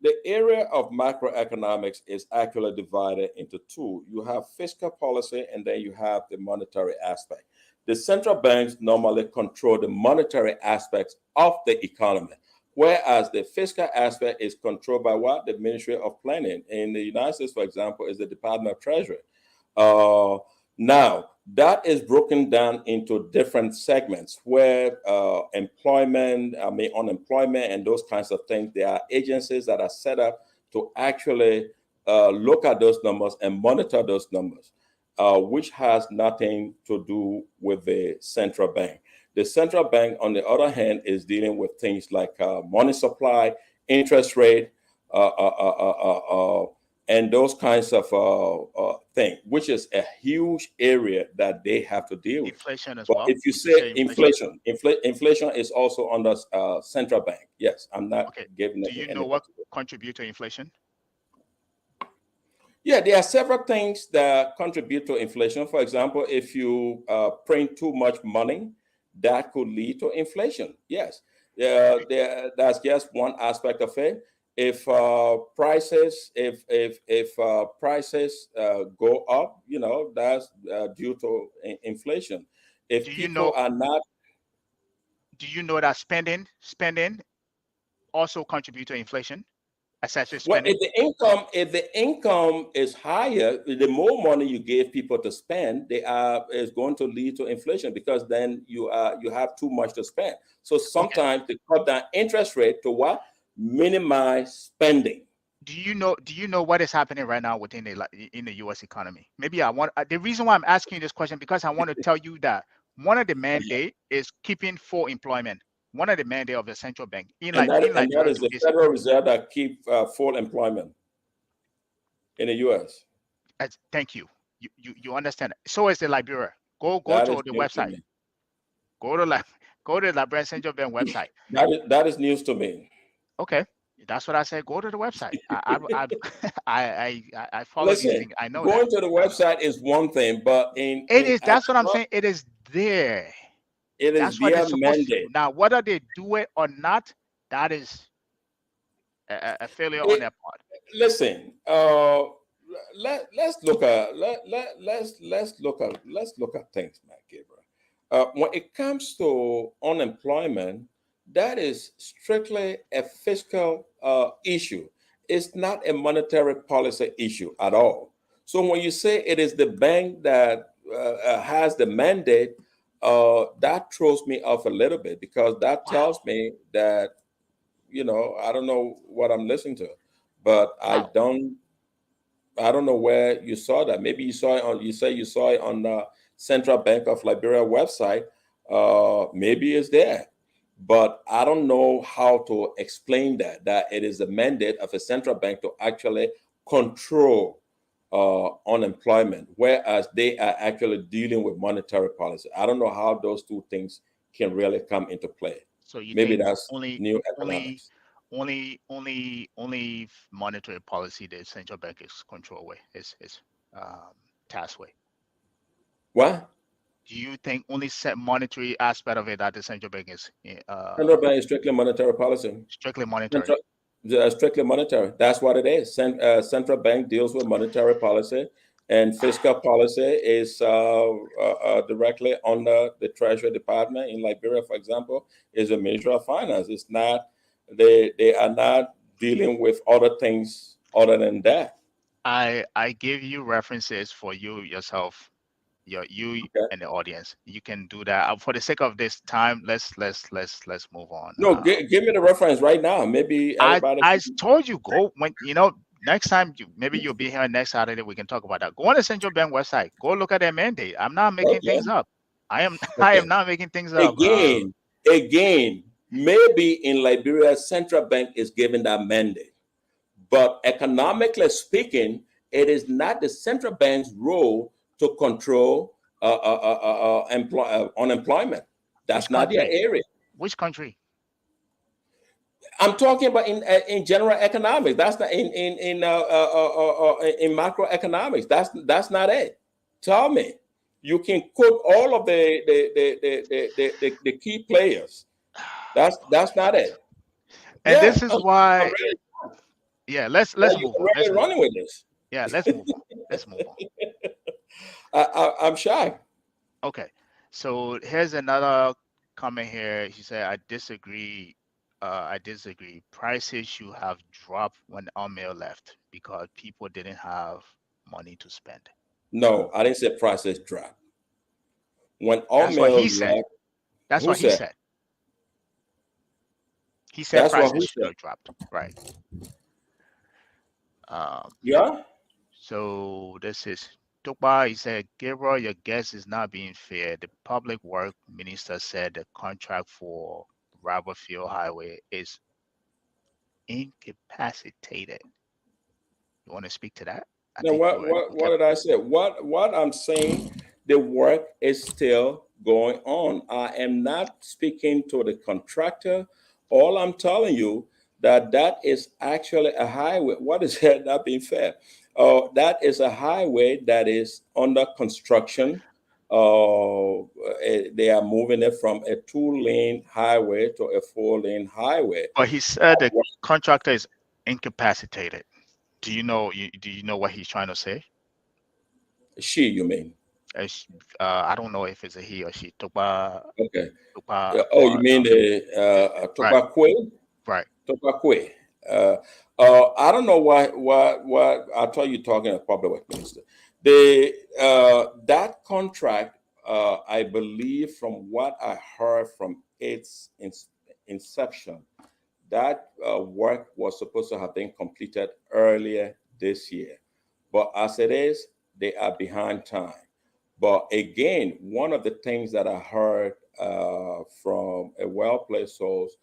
The area of macroeconomics is actually divided into two. You have fiscal policy and then you have the monetary aspect. The central banks normally control the monetary aspects of the economy, whereas the fiscal aspect is controlled by what? The Ministry of Planning. In the United States, for example, is the Department of Treasury. Uh, Now, that is broken down into different segments where unemployment, and those kinds of things. There are agencies that are set up to actually look at those numbers and monitor those numbers, which has nothing to do with the central bank. The central bank, on the other hand, is dealing with things like money supply, interest rate, uh, uh, uh, uh, uh, and those kinds of things, which is a huge area that they have to deal with. Inflation as But well. if you Would you say say inflation? inflation is also under central bank. Yes, I'm not Okay. giving Do it you any know what particular. contribute to inflation? Yeah, there are several things that contribute to inflation. For example, if you print too much money, that could lead to inflation. Yes, that's just one aspect of it. if prices go up, that's due to inflation. Do If you people know? are not, Do you know that spending also contribute to inflation? Essentially, well, spending. if the income is higher, the more money you give people to spend, they are is going to lead to inflation, because then you have too much to spend. So Okay. sometimes they cut down interest rate to what? Minimize spending. Do you know what is happening right now within in the U.S. economy? Maybe I want the reason why I'm asking you this question, because I want to tell you that one of the mandate is keeping full employment. One of the mandate of the central bank in And that Liberia is too the is Federal Reserve that keep full employment in the U.S. thank you. You understand. So is the Liberia. Go That is to the news to website. me. Go to go to the Liberian Central Bank website. That is news to me. Okay, that's what I said. Go to the website. I follow these Listen, things. I know that. going to the website is one thing, but It is. That's what I'm saying. It is there. it is That's what they're their supposed to do. mandate. Now, whether they do it or not, that is a failure on It, their part. listen, let's look at let's look at things, Mike Gabriel. When it comes to unemployment, that is strictly a fiscal issue. It's not a monetary policy issue at all. So when you say it is the bank that has the mandate, that throws me off a little bit, because that Wow, tells me that I don't know what I'm listening to, but wow. I don't know where you saw that. Maybe you saw it on. You say you saw it on the Central Bank of Liberia website. Maybe it's there, but I don't know how to explain that. That it is the mandate of a central bank to actually control unemployment, whereas they are actually dealing with monetary policy. I don't know how those two things can really come into play. So you Maybe think that's only, new only, economics. only monetary policy the central bank is control with is task with. What? Do you think only set monetary aspect of it that the central bank is Central bank is strictly monetary policy. strictly monetary? Central, strictly monetary. That's what it is. Central bank deals with monetary policy, and fiscal policy is directly under the Treasury Department. In Liberia, for example, is a Ministry of Finance. It's not. They are not dealing with other things other than that. I give you references for you yourself, you Okay. and the audience. You can do that. For the sake of this time, let's move on. No, give me the reference right now. Maybe everybody. I told you go when next time maybe you'll be here next Saturday. We can talk about that. Go on the central bank website. Go look at their mandate. I'm not making Okay. things up. I am I Okay. am not making things up. Again, maybe in Liberia, central bank is given that mandate. But economically speaking, it is not the central bank's role to control unemployment. Which That's not their country? area. Which country? I'm talking about in general economics. That's not in macroeconomics. That's not it. Tell me, you can quote all of the key players. That's not it. And Yeah, this is why, really, yeah, yeah, let's you're move on. Let's really move on. running with this. Yeah, let's move on. Let's move on. I'm shocked. Okay. So here's another comment here. He said, I disagree. I disagree. Prices should have dropped when Amir left because people didn't have money to spend. No, I didn't say prices drop. When all That's what mills he said. left, That's who what he said? said. He said That's what prices who should said? have dropped. Right. Um, Yeah. so this is Tukba. He said, Gabriel, your guess is not being fair. The public work minister said the contract for Field Highway is incapacitated. You want to speak to that? I Now, think you what were what what did I say? What I'm saying, the work is still going on. I am not speaking to the contractor. All I'm telling you that is actually a highway. What is that? Not being fair. That is a highway that is under construction. They are moving it from a 2-lane highway to a 4-lane highway. but he said the contractor is incapacitated. Do you know? Do you know what he's trying to say? She, you mean? It's, I don't know if it's a he or she. Okay. Oh, you Or mean the right, Tobacco? right. Tobacco. Uh, I don't know what I thought you talking about public work minister. The that contract, I believe, from what I heard from its inception, that work was supposed to have been completed earlier this year. But as it is, they are behind time. But again, one of the things that I heard from a well placed source,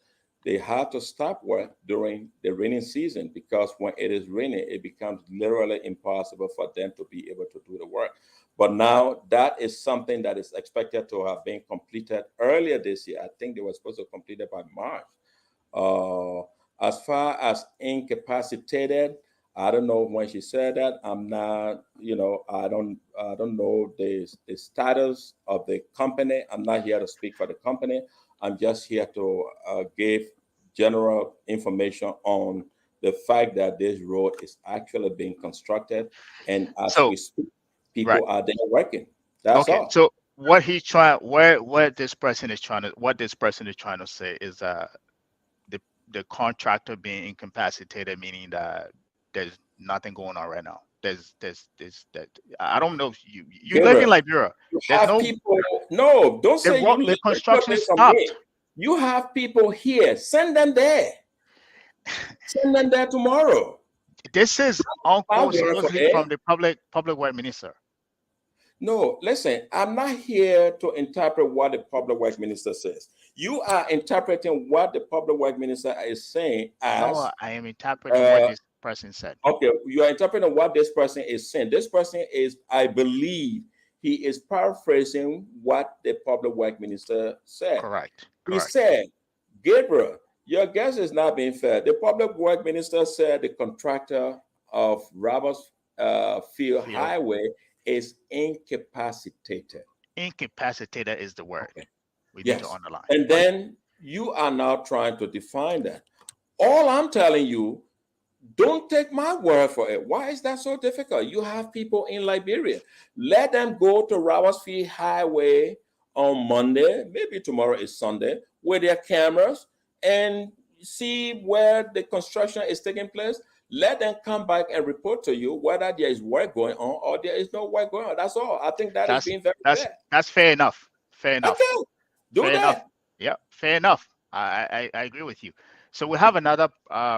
they had to stop work during the raining season because when it is raining, it becomes literally impossible for them to be able to do the work. But now that is something that is expected to have been completed earlier this year. I think they were supposed to complete it by March. Uh, as far as incapacitated, I don't know when she said that. I'm not, I don't know the status of the company. I'm not here to speak for the company. I'm just here to give general information on the fact that this road is actually being constructed, and as So we speak, right. people are there working. That's Okay. all. So what he trying where this person is trying to what this person is trying to say is the the contractor being incapacitated, meaning that there's nothing going on right now. There's that I don't know if you live in Gabriel, Liberia. you There's have no people. No, don't say you the live. Don't take construction away from me. stopped. You have people here. Send them there. Send them there tomorrow. This is My uncle word for supposedly it. from the public work minister. No, listen, I'm not here to interpret what the public work minister says. You are interpreting what the public work minister is saying No, as I am interpreting what uh, this person said. okay, you are interpreting what this person is saying. This person is, I believe, he is paraphrasing what the public work minister said. Correct. He Correct. said, Gabriel, your guess is not being fair. The public work minister said the contractor of Roberts Field Field Highway is incapacitated. incapacitated is the word Okay. we need to Yes. underline. And then you are now trying to define that. All I'm telling you, don't take my word for it. Why is that so difficult? You have people in Liberia. Let them go to Roberts Field Highway on Monday, maybe tomorrow is Sunday, with their cameras and see where the construction is taking place. Let them come back and report to you whether there is work going on or there is no work going on. That's all. I think that is That's being very that's fair. that's fair enough. Fair enough. Okay, do Fair enough. that. Yeah, fair enough. I agree with you. So we have another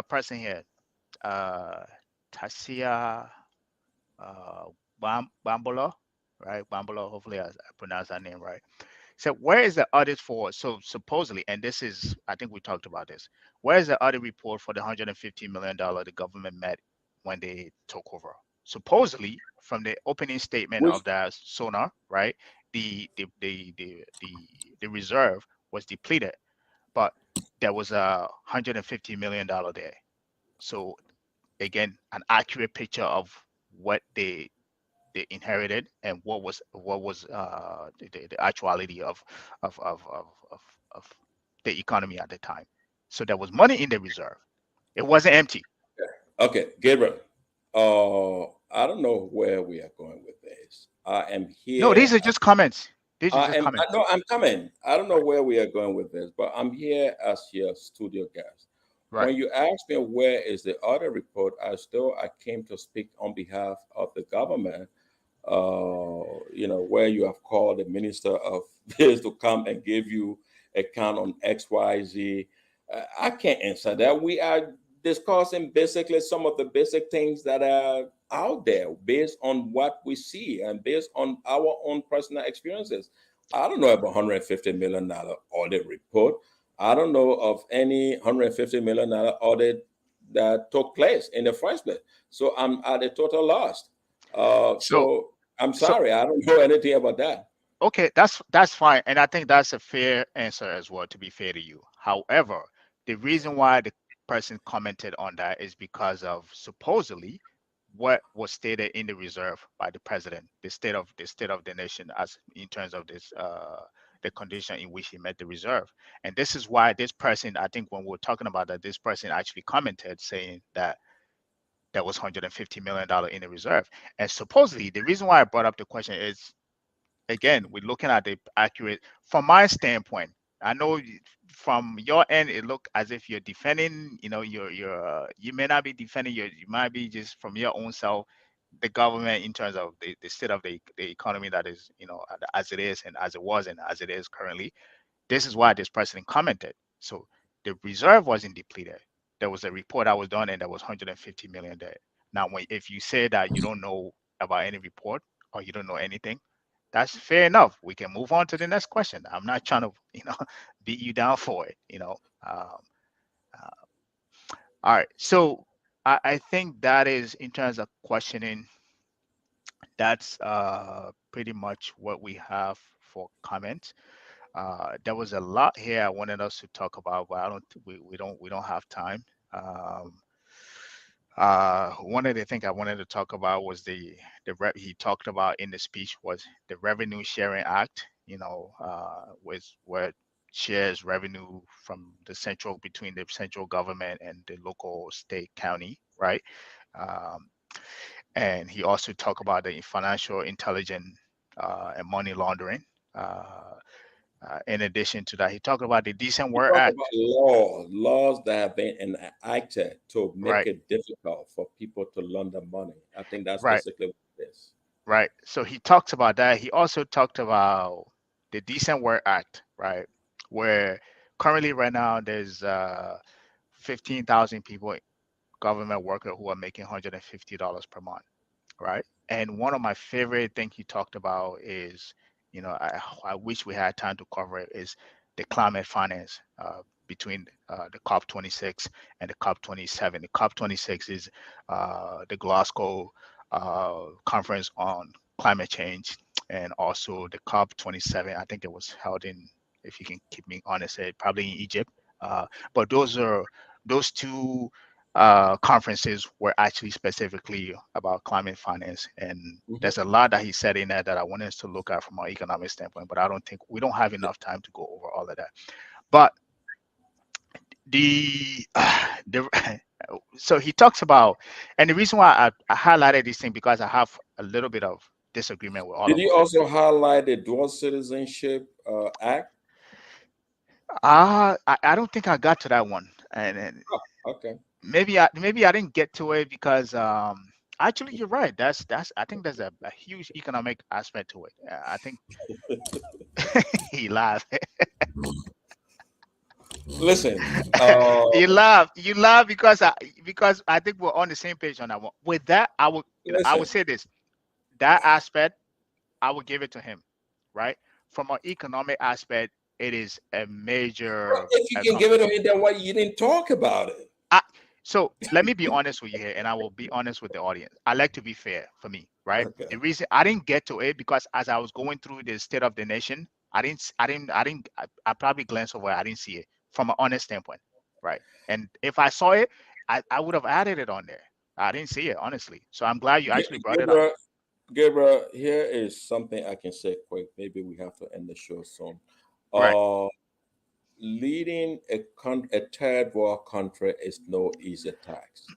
person here, uh, Tasia Bambolo, right? Bambolo. Hopefully, I pronounced that name right. So where is the audit for? So supposedly, and this is, I think we talked about this. Where is the audit report for the $150 million the government met when they took over? Supposedly, from the opening statement Which of the sonar, right? The reserve was depleted, but there was $150 million there. So again, an accurate picture of what they inherited and what was the actuality of the economy at the time. So there was money in the reserve. It wasn't empty. okay, Gabriel. I don't know where we are going with this. I am No, these here. are just comments. These are I just am. comments. No, I'm coming. I don't know Right, where we are going with this, but I'm here as your studio guest. right. When you asked me where is the audit report, as though I came to speak on behalf of the government, where you have called the minister of this to come and give you a count on XYZ. I can't answer that. We are discussing basically some of the basic things that are out there based on what we see and based on our own personal experiences. I don't know about $150 million audit report. I don't know of any $150 million audit that took place in the first place. So I'm at a total loss. So So I'm so sorry, I don't know anything about that. okay, that's fine, and I think that's a fair answer as well. To be fair to you, however, the reason why the person commented on that is because of supposedly what was stated in the reserve by the president, the state of the nation, as in terms of this the condition in which he met the reserve. And this is why this person, I think when we were talking about that, this person actually commented saying that there was $150 million in the reserve. And supposedly, the reason why I brought up the question is, again, we're looking at the accurate, from my standpoint. I know from your end, it look as if you're defending, you may not be defending you might be just from your own self, the government in terms of the state of the economy that is, as it is and as it was and as it is currently. This is why this president commented. So the reserve wasn't depleted. There was a report that was done and there was 150 million there. Now, if you say that you don't know about any report or you don't know anything, that's fair enough. We can move on to the next question. I'm not trying to, beat you down for it. All right. So I think that is in terms of questioning. That's pretty much what we have for comments. There was a lot here I wanted us to talk about, but I don't. We don't have time. Um, One of the things I wanted to talk about was he talked about in the speech was the Revenue Sharing Act. With where shares revenue from the central between the central government and the local, state, county, right? Um, and he also talked about the financial intelligence and money laundering. Uh, in addition to that, he talked about the Decent We Work talk Act, about laws that have been enacted to make right? it difficult for people to launder money. I think that's Right. basically what it is. Right. So he talks about that. He also talked about the Decent Work Act, right? Where currently right now there's 15,000 people, government worker, who are making $150 per month, right? And one of my favorite things he talked about is, I wish we had time to cover it, is the climate finance between the COP26 and the COP27. The COP26 is the Glasgow conference on climate change, and also the COP27. I think it was held in, if you can keep me honest, probably in Egypt. But those two conferences were actually specifically about climate finance. And Mhm. there's a lot that he said in there that I wanted us to look at from an economic standpoint, but I don't think we don't have enough time to go over all of that. But the the so he talks about, and the reason why I highlighted this thing, because I have a little bit of disagreement with all Did of you them. also highlight the Dual Citizenship Act? I don't think I got to that one, and Oh, okay. maybe I didn't get to it because actually you're right. That's I think there's a huge economic aspect to it. I think he laughed. Listen, uh, You laugh because I think we're on the same page on that one. With that, I would listen. say this, that aspect I would give it to him, right? From an economic aspect, it is a Well, major if you can give it to me, then why you didn't talk about it? I, so let me be honest with you here, and I will be honest with the audience. I like to be fair for me, right? The Okay. reason I didn't get to it because as I was going through the State of the Nation, I probably glanced over it. I didn't see it from an honest standpoint, right? And if I saw it, I would have added it on there. I didn't see it, honestly. So I'm glad you actually brought it up. Gabriel, Gabriel, here is something I can say quick. Maybe we have to end the show soon. Right. Uh, Leading a third world country is no easy task.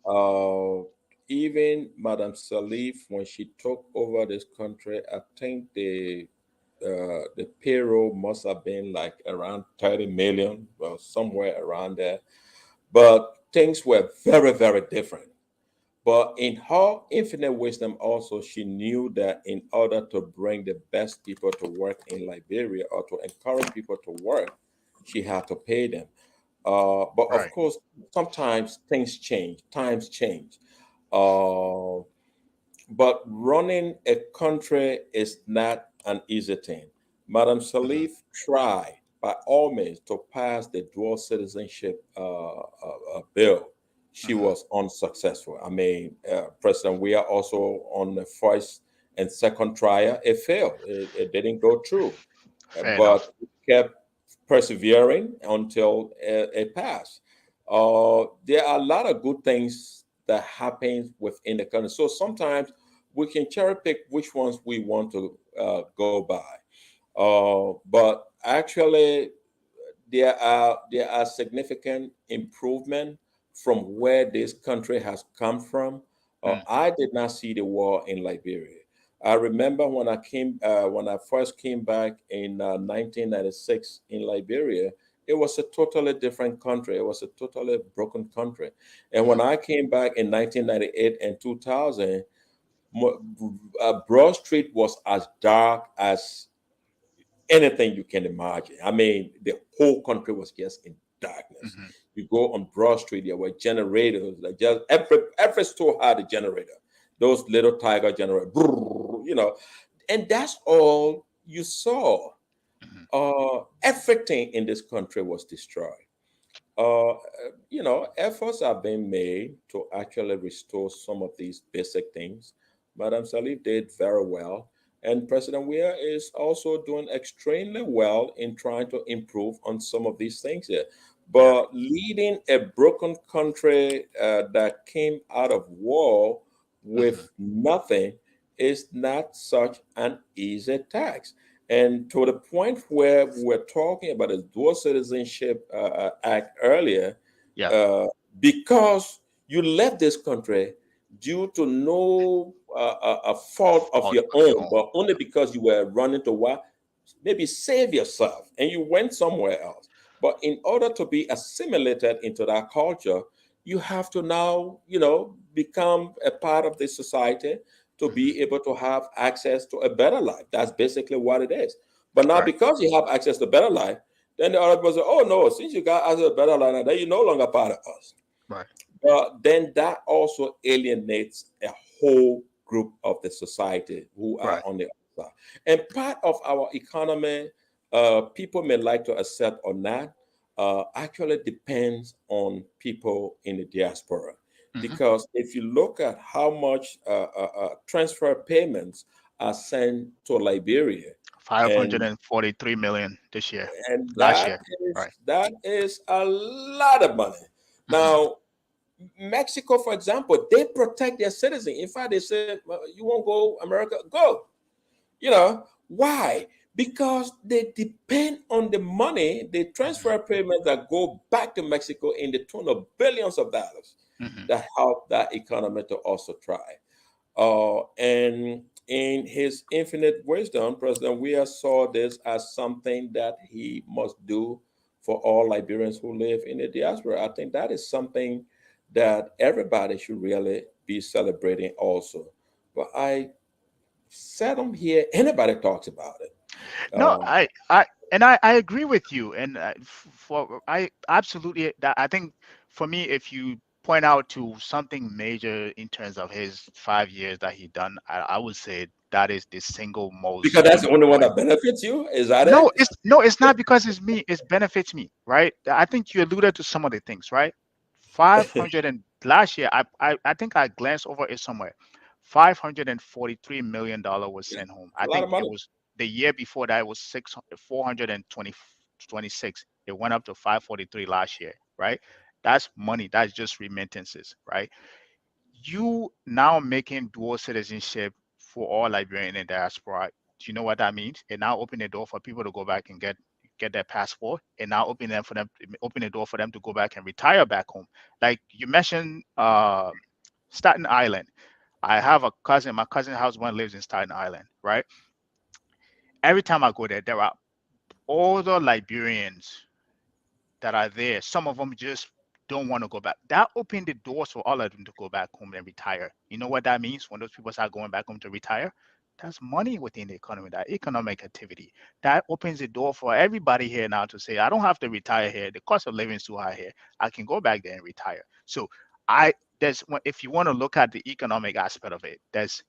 Uh, Even Madam Salif, when she took over this country, I think the payroll must have been like around 30 million, well, somewhere around there. But things were very, very different. But in her infinite wisdom, also, she knew that in order to bring the best people to work in Liberia or to encourage people to work, she had to pay them. But of Right. course, sometimes things change, times change. Uh, but running a country is not an easy thing. Madam Hmm. Salif tried by all means to pass the dual citizenship bill. She Hmm. was unsuccessful. I mean, President, we are also on the first and second trial. It failed. It didn't go through, Fair enough. but kept persevering until it passed. There are a lot of good things that happen within the country. So sometimes we can cherry pick which ones we want to go by. But actually, there are significant improvement from where this country has come from. Mm, I did not see the war in Liberia. I remember when I first came back in 1996 in Liberia. It was a totally different country. It was a totally broken country. And when mhm, I came back in 1998 and 2000, Broad Street was as dark as anything you can imagine. I mean, the whole country was just in darkness. mhm. You go on Broad Street, there were generators. Like just every store had a generator. Those little tiger generators, and that's all you saw. Mhm. Everything in this country was destroyed. Uh, Efforts are being made to actually restore some of these basic things. Madam Salif did very well, and President Weir is also doing extremely well in trying to improve on some of these things here. Yeah. But leading a broken country that came out of war Mhm. with nothing is not such an easy task. And to the point where we're talking about a dual citizenship act earlier, Yeah. uh, because you left this country due to no a fault of Fault your of your own, own. but only because you were running to what, maybe save yourself, and you went somewhere else. But in order to be assimilated into that culture, you have to now, become a part of the society to Mhm. be able to have access to a better life. That's basically what it is. But now, Right. because you have access to better life, then the other person say, "Oh no, since you got access to better life, then you're no longer part of us." Right. But then that also alienates a whole group of the society who are Right. on the other side. And part of our economy, people may like to accept or not, actually depends on people in the diaspora. Mhm. Because if you look at how much transfer payments are sent to Liberia, and 543 million this year. and Last that year. is Right. that is a lot of money. Mhm. Now, Mexico, for example, they protect their citizens. In fact, they said, "Well, you won't go, America, go." Why? Because they depend on the money, the Mhm. transfer payments that go back to Mexico in the tune of billions of dollars Mhm. that help that economy to also thrive. And in his infinite wisdom, President Weah saw this as something that he must do for all Liberians who live in the diaspora. I think that is something that everybody should really be celebrating also. But I seldom hear anybody talks about it. No, Um, I agree with you, and for I absolutely that I think for me, if you point out to something major in terms of his 5 years that he done, I would say that is the single because most that's the only one important. that benefits you. Is that No, it? it's not because it's me. It benefits me, right? I think you alluded to some of the things, right? 500 and last year, I think I glanced over it somewhere. $543 million was Yeah, sent home. a I lot think of it money. was the year before that it was 426. It went up to 543 last year, right? That's money. That's just remittances, right? You now making dual citizenship for all Liberian in diaspora. Do you know what that means? It now open the door for people to go back and get their passport. And now open the door for them to go back and retire back home. Like you mentioned, Staten Island. I have a cousin. My cousin husband lives in Staten Island, right? Every time I go there, there are older Liberians that are there. Some of them just don't want to go back. That opened the doors for all of them to go back home and retire. You know what that means when those people start going back home to retire? That's money within the economy, that economic activity. That opens the door for everybody here now to say, I don't have to retire here. The cost of living is too high here. I can go back there and retire. So I there's if you want to look at the economic aspect of it, it's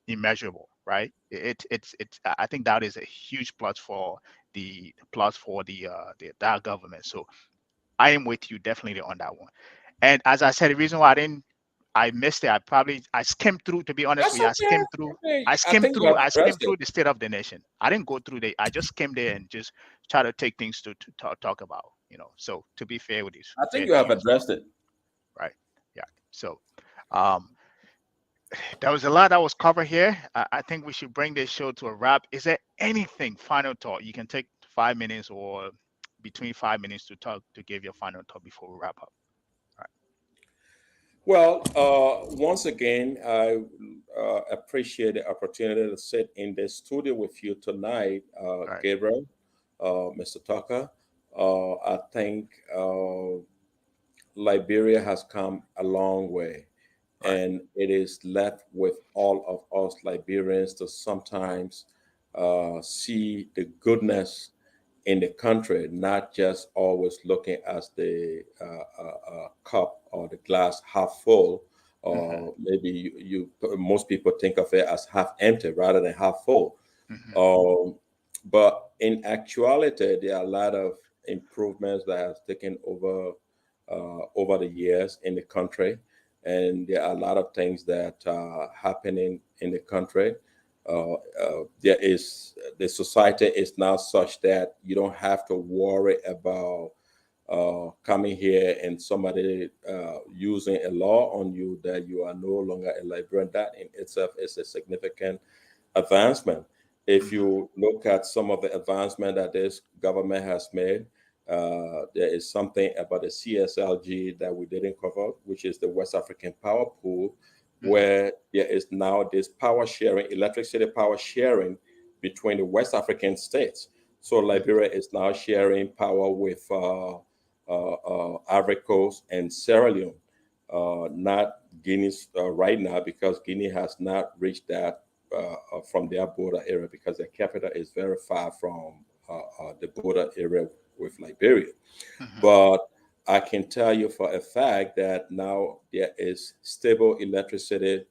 immeasurable, right? It's I think that is a huge plus for the that government. So I am with you definitely on that one. And as I said, the reason why I missed it, I skimmed through. To be honest That's with you, okay. Okay. I think you have I addressed skimmed it. through the state of the nation. I didn't go through the. I just came there and just try to take things to talk about. So to be fair with you, I think fair you to have you as well, addressed it. right? Yeah. So, um, There was a lot that was covered here. I think we should bring this show to a wrap. Is there anything final thought? You can take 5 minutes or between 5 minutes to talk to give your final thought before we wrap up. All Well, once again, I appreciate the opportunity to sit in the studio with you tonight, right. Right. Gabriel, Mr. Tucker. I think Liberia has come a long way, Right. and it is left with all of us Liberians to sometimes see the goodness in the country, not just always looking at the cup or the glass half full, Mm-hmm. or maybe most people think of it as half empty rather than half full. Mm-hmm. Um, but in actuality, there are a lot of improvements that have taken over the years in the country, and there are a lot of things that are happening in the country. There is the society is now such that you don't have to worry about coming here and somebody using a law on you that you are no longer a Liberian. That in itself is a significant advancement. If Mm-hmm. you look at some of the advancement that this government has made, there is something about the CSLG that we didn't cover, which is the West African Power Pool, Mm-hmm. where there is now this power sharing, electricity power sharing between the West African states. So Mm-hmm. Liberia is now sharing power with Ivory Coast and Sierra Leone, not Guinea right now, because Guinea has not reached that from their border area, because their capital is very far from the border area with Liberia. Mm-hmm. But I can tell you for a fact that now there is stable electricity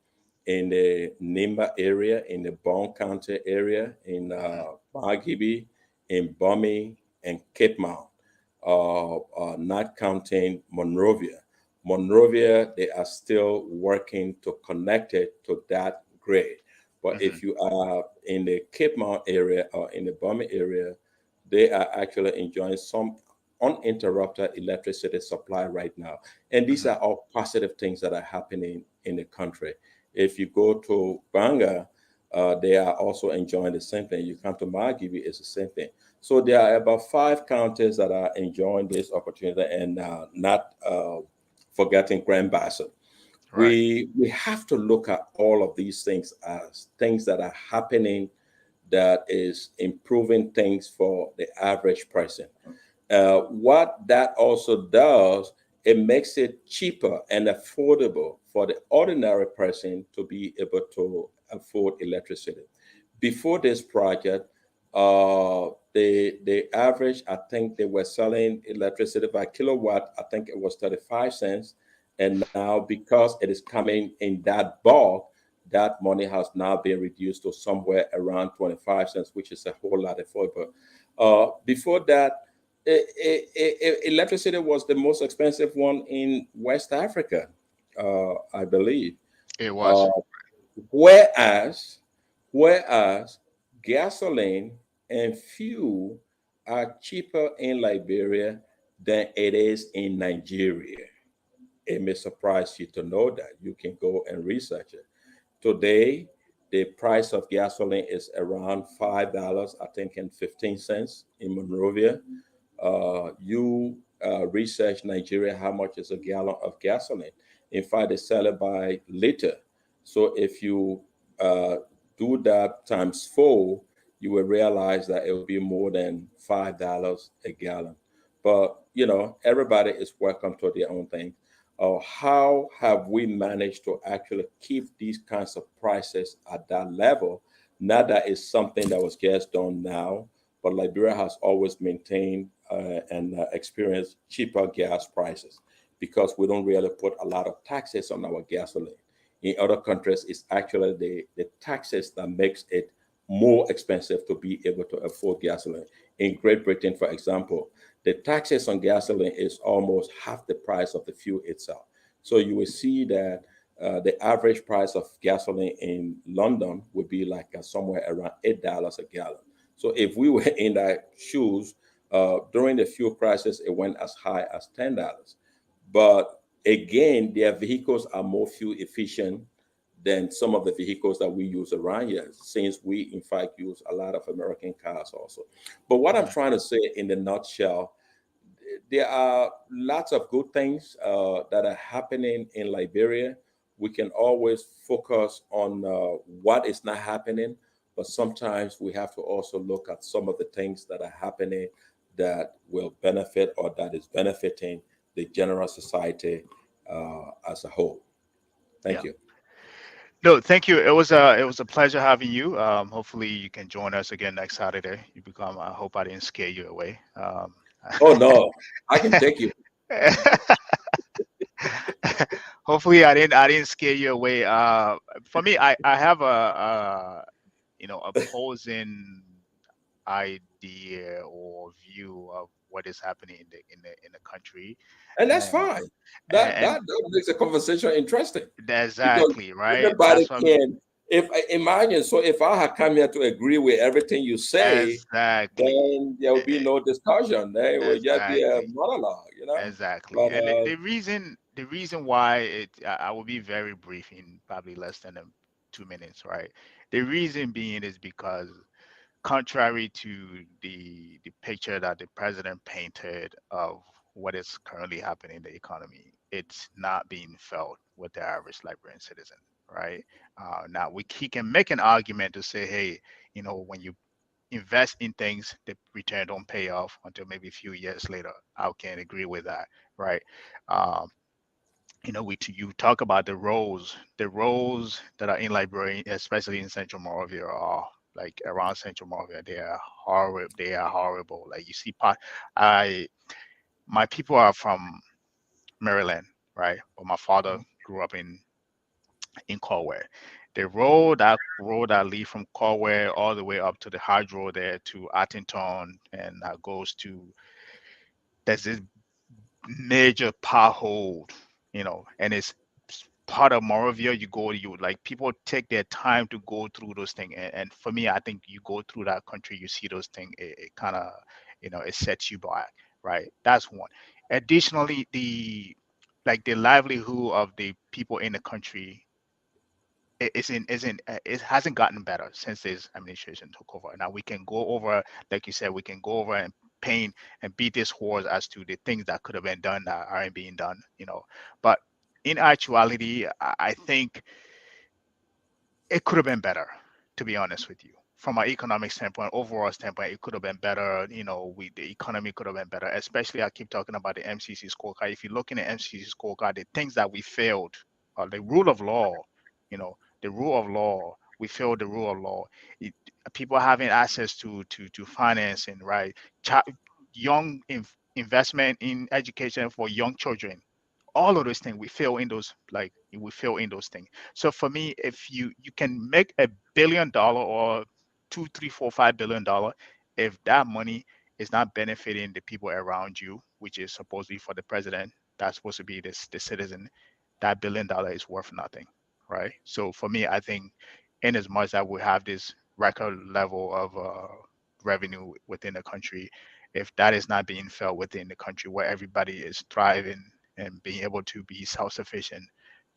in the Nimba area, in the Bon County area, in Mm-hmm. Margibi, in Bumi, and Cape Mount, not counting Monrovia. Monrovia, they are still working to connect it to that grid. But Mm-hmm. if you are in the Cape Mount area or in the Bumi area, they are actually enjoying some uninterrupted electricity supply right now. And these Mm-hmm. are all positive things that are happening in the country. If you go to Banga, they are also enjoying the same thing. You come to Margibi, it's the same thing. So there are about 5 counties that are enjoying this opportunity, and not forgetting Grand Bassa. Right. We have to look at all of these things as things that are happening that is improving things for the average person. What that also does, it makes it cheaper and affordable for the ordinary person to be able to afford electricity. Before this project, the average, I think they were selling electricity by kilowatt, I think it was 35 cents. And now, because it is coming in that bulk, that money has now been reduced to somewhere around 25 cents, which is a whole lot affordable. Before that, electricity was the most expensive one in West Africa, I believe. It was. Uh, whereas, whereas gasoline and fuel are cheaper in Liberia than it is in Nigeria. It may surprise you to know that. You can go and research it. Today, the price of gasoline is around $5, I think, and 15 cents in Monrovia. You research Nigeria, how much is a gallon of gasoline? In fact, they sell it by liter. So if you uh, do that times four, you will realize that it will be more than $5 a gallon. But everybody is welcome to their own thing. How have we managed to actually keep these kinds of prices at that level? Not that it's something that was just done now, but Liberia has always maintained and experienced cheaper gas prices because we don't really put a lot of taxes on our gasoline. In other countries, it's actually the taxes that makes it more expensive to be able to afford gasoline. In Great Britain, for example, the taxes on gasoline is almost half the price of the fuel itself. So you will see that the average price of gasoline in London would be like somewhere around $8 a gallon. So if we were in that shoes during the fuel crisis, it went as high as $10. But again, their vehicles are more fuel efficient than some of the vehicles that we use around here, since we in fact use a lot of American cars also. But what I'm Mhm. trying to say in the nutshell, there are lots of good things that are happening in Liberia. We can always focus on what is not happening, but sometimes we have to also look at some of the things that are happening that will benefit or that is benefiting the general society as a whole. Thank Yeah. you. No, thank you. It was a pleasure having you. Hopefully you can join us again next Saturday. You become. I hope I didn't scare you away. Oh no, I can take you. Hopefully I didn't scare you away. For me, I have a opposing idea or view of what is happening in the country, And that's and fine. and That makes the conversation interesting because exactly right. everybody That's what can. If imagine, so if I had come here to agree with everything you say, exactly. then there will be no discussion. There will just be a Exactly. monologue, you know. Exactly. But And the reason why I will be very brief in probably less than 2 minutes, right? The reason being is because contrary to the picture that the president painted of what is currently happening in the economy, it's not being felt with the average Liberian citizen, right? Now he can make an argument to say, hey, when you invest in things, the return don't pay off until maybe a few years later. I can agree with that, right? Um, you talk about the roads that are in Liberia, especially in Central Moravia, are like around Central Moravia. They are horrible. They are horrible. Like you see, I my people are from Maryland, right? But my father grew up in Corway. That road that lead from Corway all the way up to the hydro there to Attington and goes to there's this major pothole, and it's part of Moravia. You like people take their time to go through those things, and for me, I think you go through that country, you see those things, it kind of, it sets you back, right? That's one. Additionally, the livelihood of the people in the country it hasn't gotten better since this administration took over. Now we can go over, like you said, we can go over and paint and beat this horse as to the things that could have been done that aren't being done, But in actuality, I think it could have been better, to be honest with you. From an economic standpoint, overall standpoint, it could have been better. The economy could have been better. Especially, I keep talking about the MCC scorecard. If you're looking at MCC scorecard, the things that we failed, the rule of law, the rule of law, we failed the rule of law. It, People having access to financing, right? Young investment in education for young children, all of those things we fail in those things. So for me, if you can make $1 billion or 2 3 4 5 billion, if that money is not benefiting the people around you, which is supposedly for the president, that's supposed to be the citizen, that $1 billion is worth nothing, right? So for me, I think in as much that we have this record level of revenue within the country, if that is not being felt within the country where everybody is thriving and being able to be self-sufficient,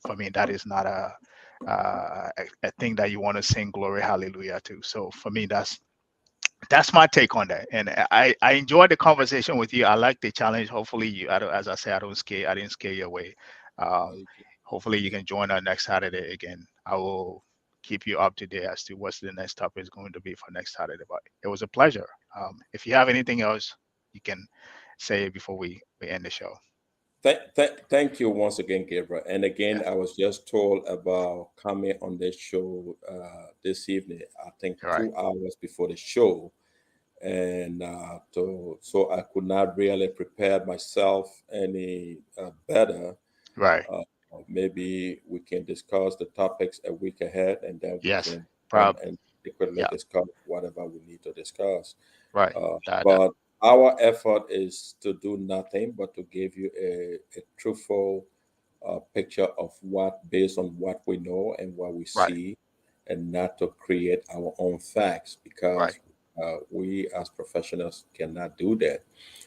for me, that is not a thing that you want to sing glory hallelujah to. So for me, that's my take on that. And I enjoyed the conversation with you. I like the challenge. Hopefully, as I said, I didn't scare you away. Um, Hopefully, you can join us next Saturday again. I will keep you up to date as to what's the next topic is going to be for next Saturday. But it was a pleasure. If you have anything else, you can say it before we end the show. Thank you once again, Gabriel. And again, Yeah. I was just told about coming on this show this evening, I think All right. 2 hours before the show. And so I could not really prepare myself any better. Right. Uh, Maybe we can discuss the topics a week ahead, and then we Yes. can come Prob. and quickly Yeah. discuss whatever we need to discuss. Right. Uh, That. but our effort is to do nothing but to give you a truthful picture of what, based on what we know and what we Right. see, and not to create our own facts, Right. because we as professionals cannot do that.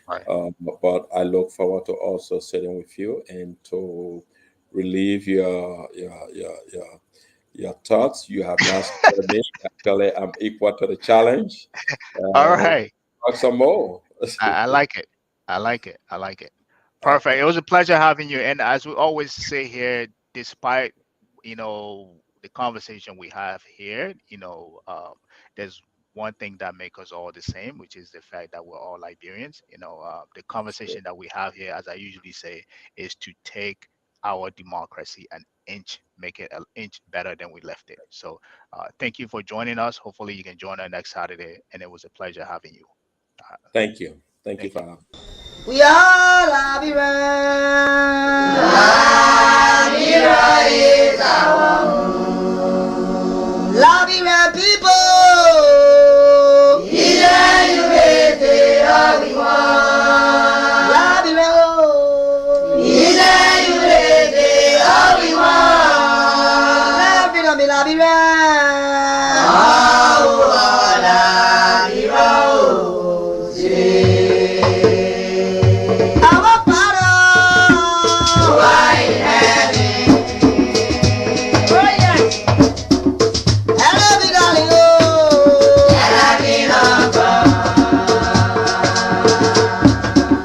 Right. But I look forward to also sitting with you and to relieve your your thoughts. You have not scared me. Actually, I'm equal to the challenge. All Uh, right. talk some more. I like it. I like it. I like it. Perfect. It was a pleasure having you. And as we always say here, despite the conversation we have here, there's one thing that makes us all the same, which is the fact that we're all Liberians. The conversation that we have here, as I usually say, is to take our democracy an inch, make it an inch better than we left it. So, thank you for joining us. Hopefully, you can join us next Saturday. And it was a pleasure having you. Thank you. Thank you Thank for you. having me. We are Liberians.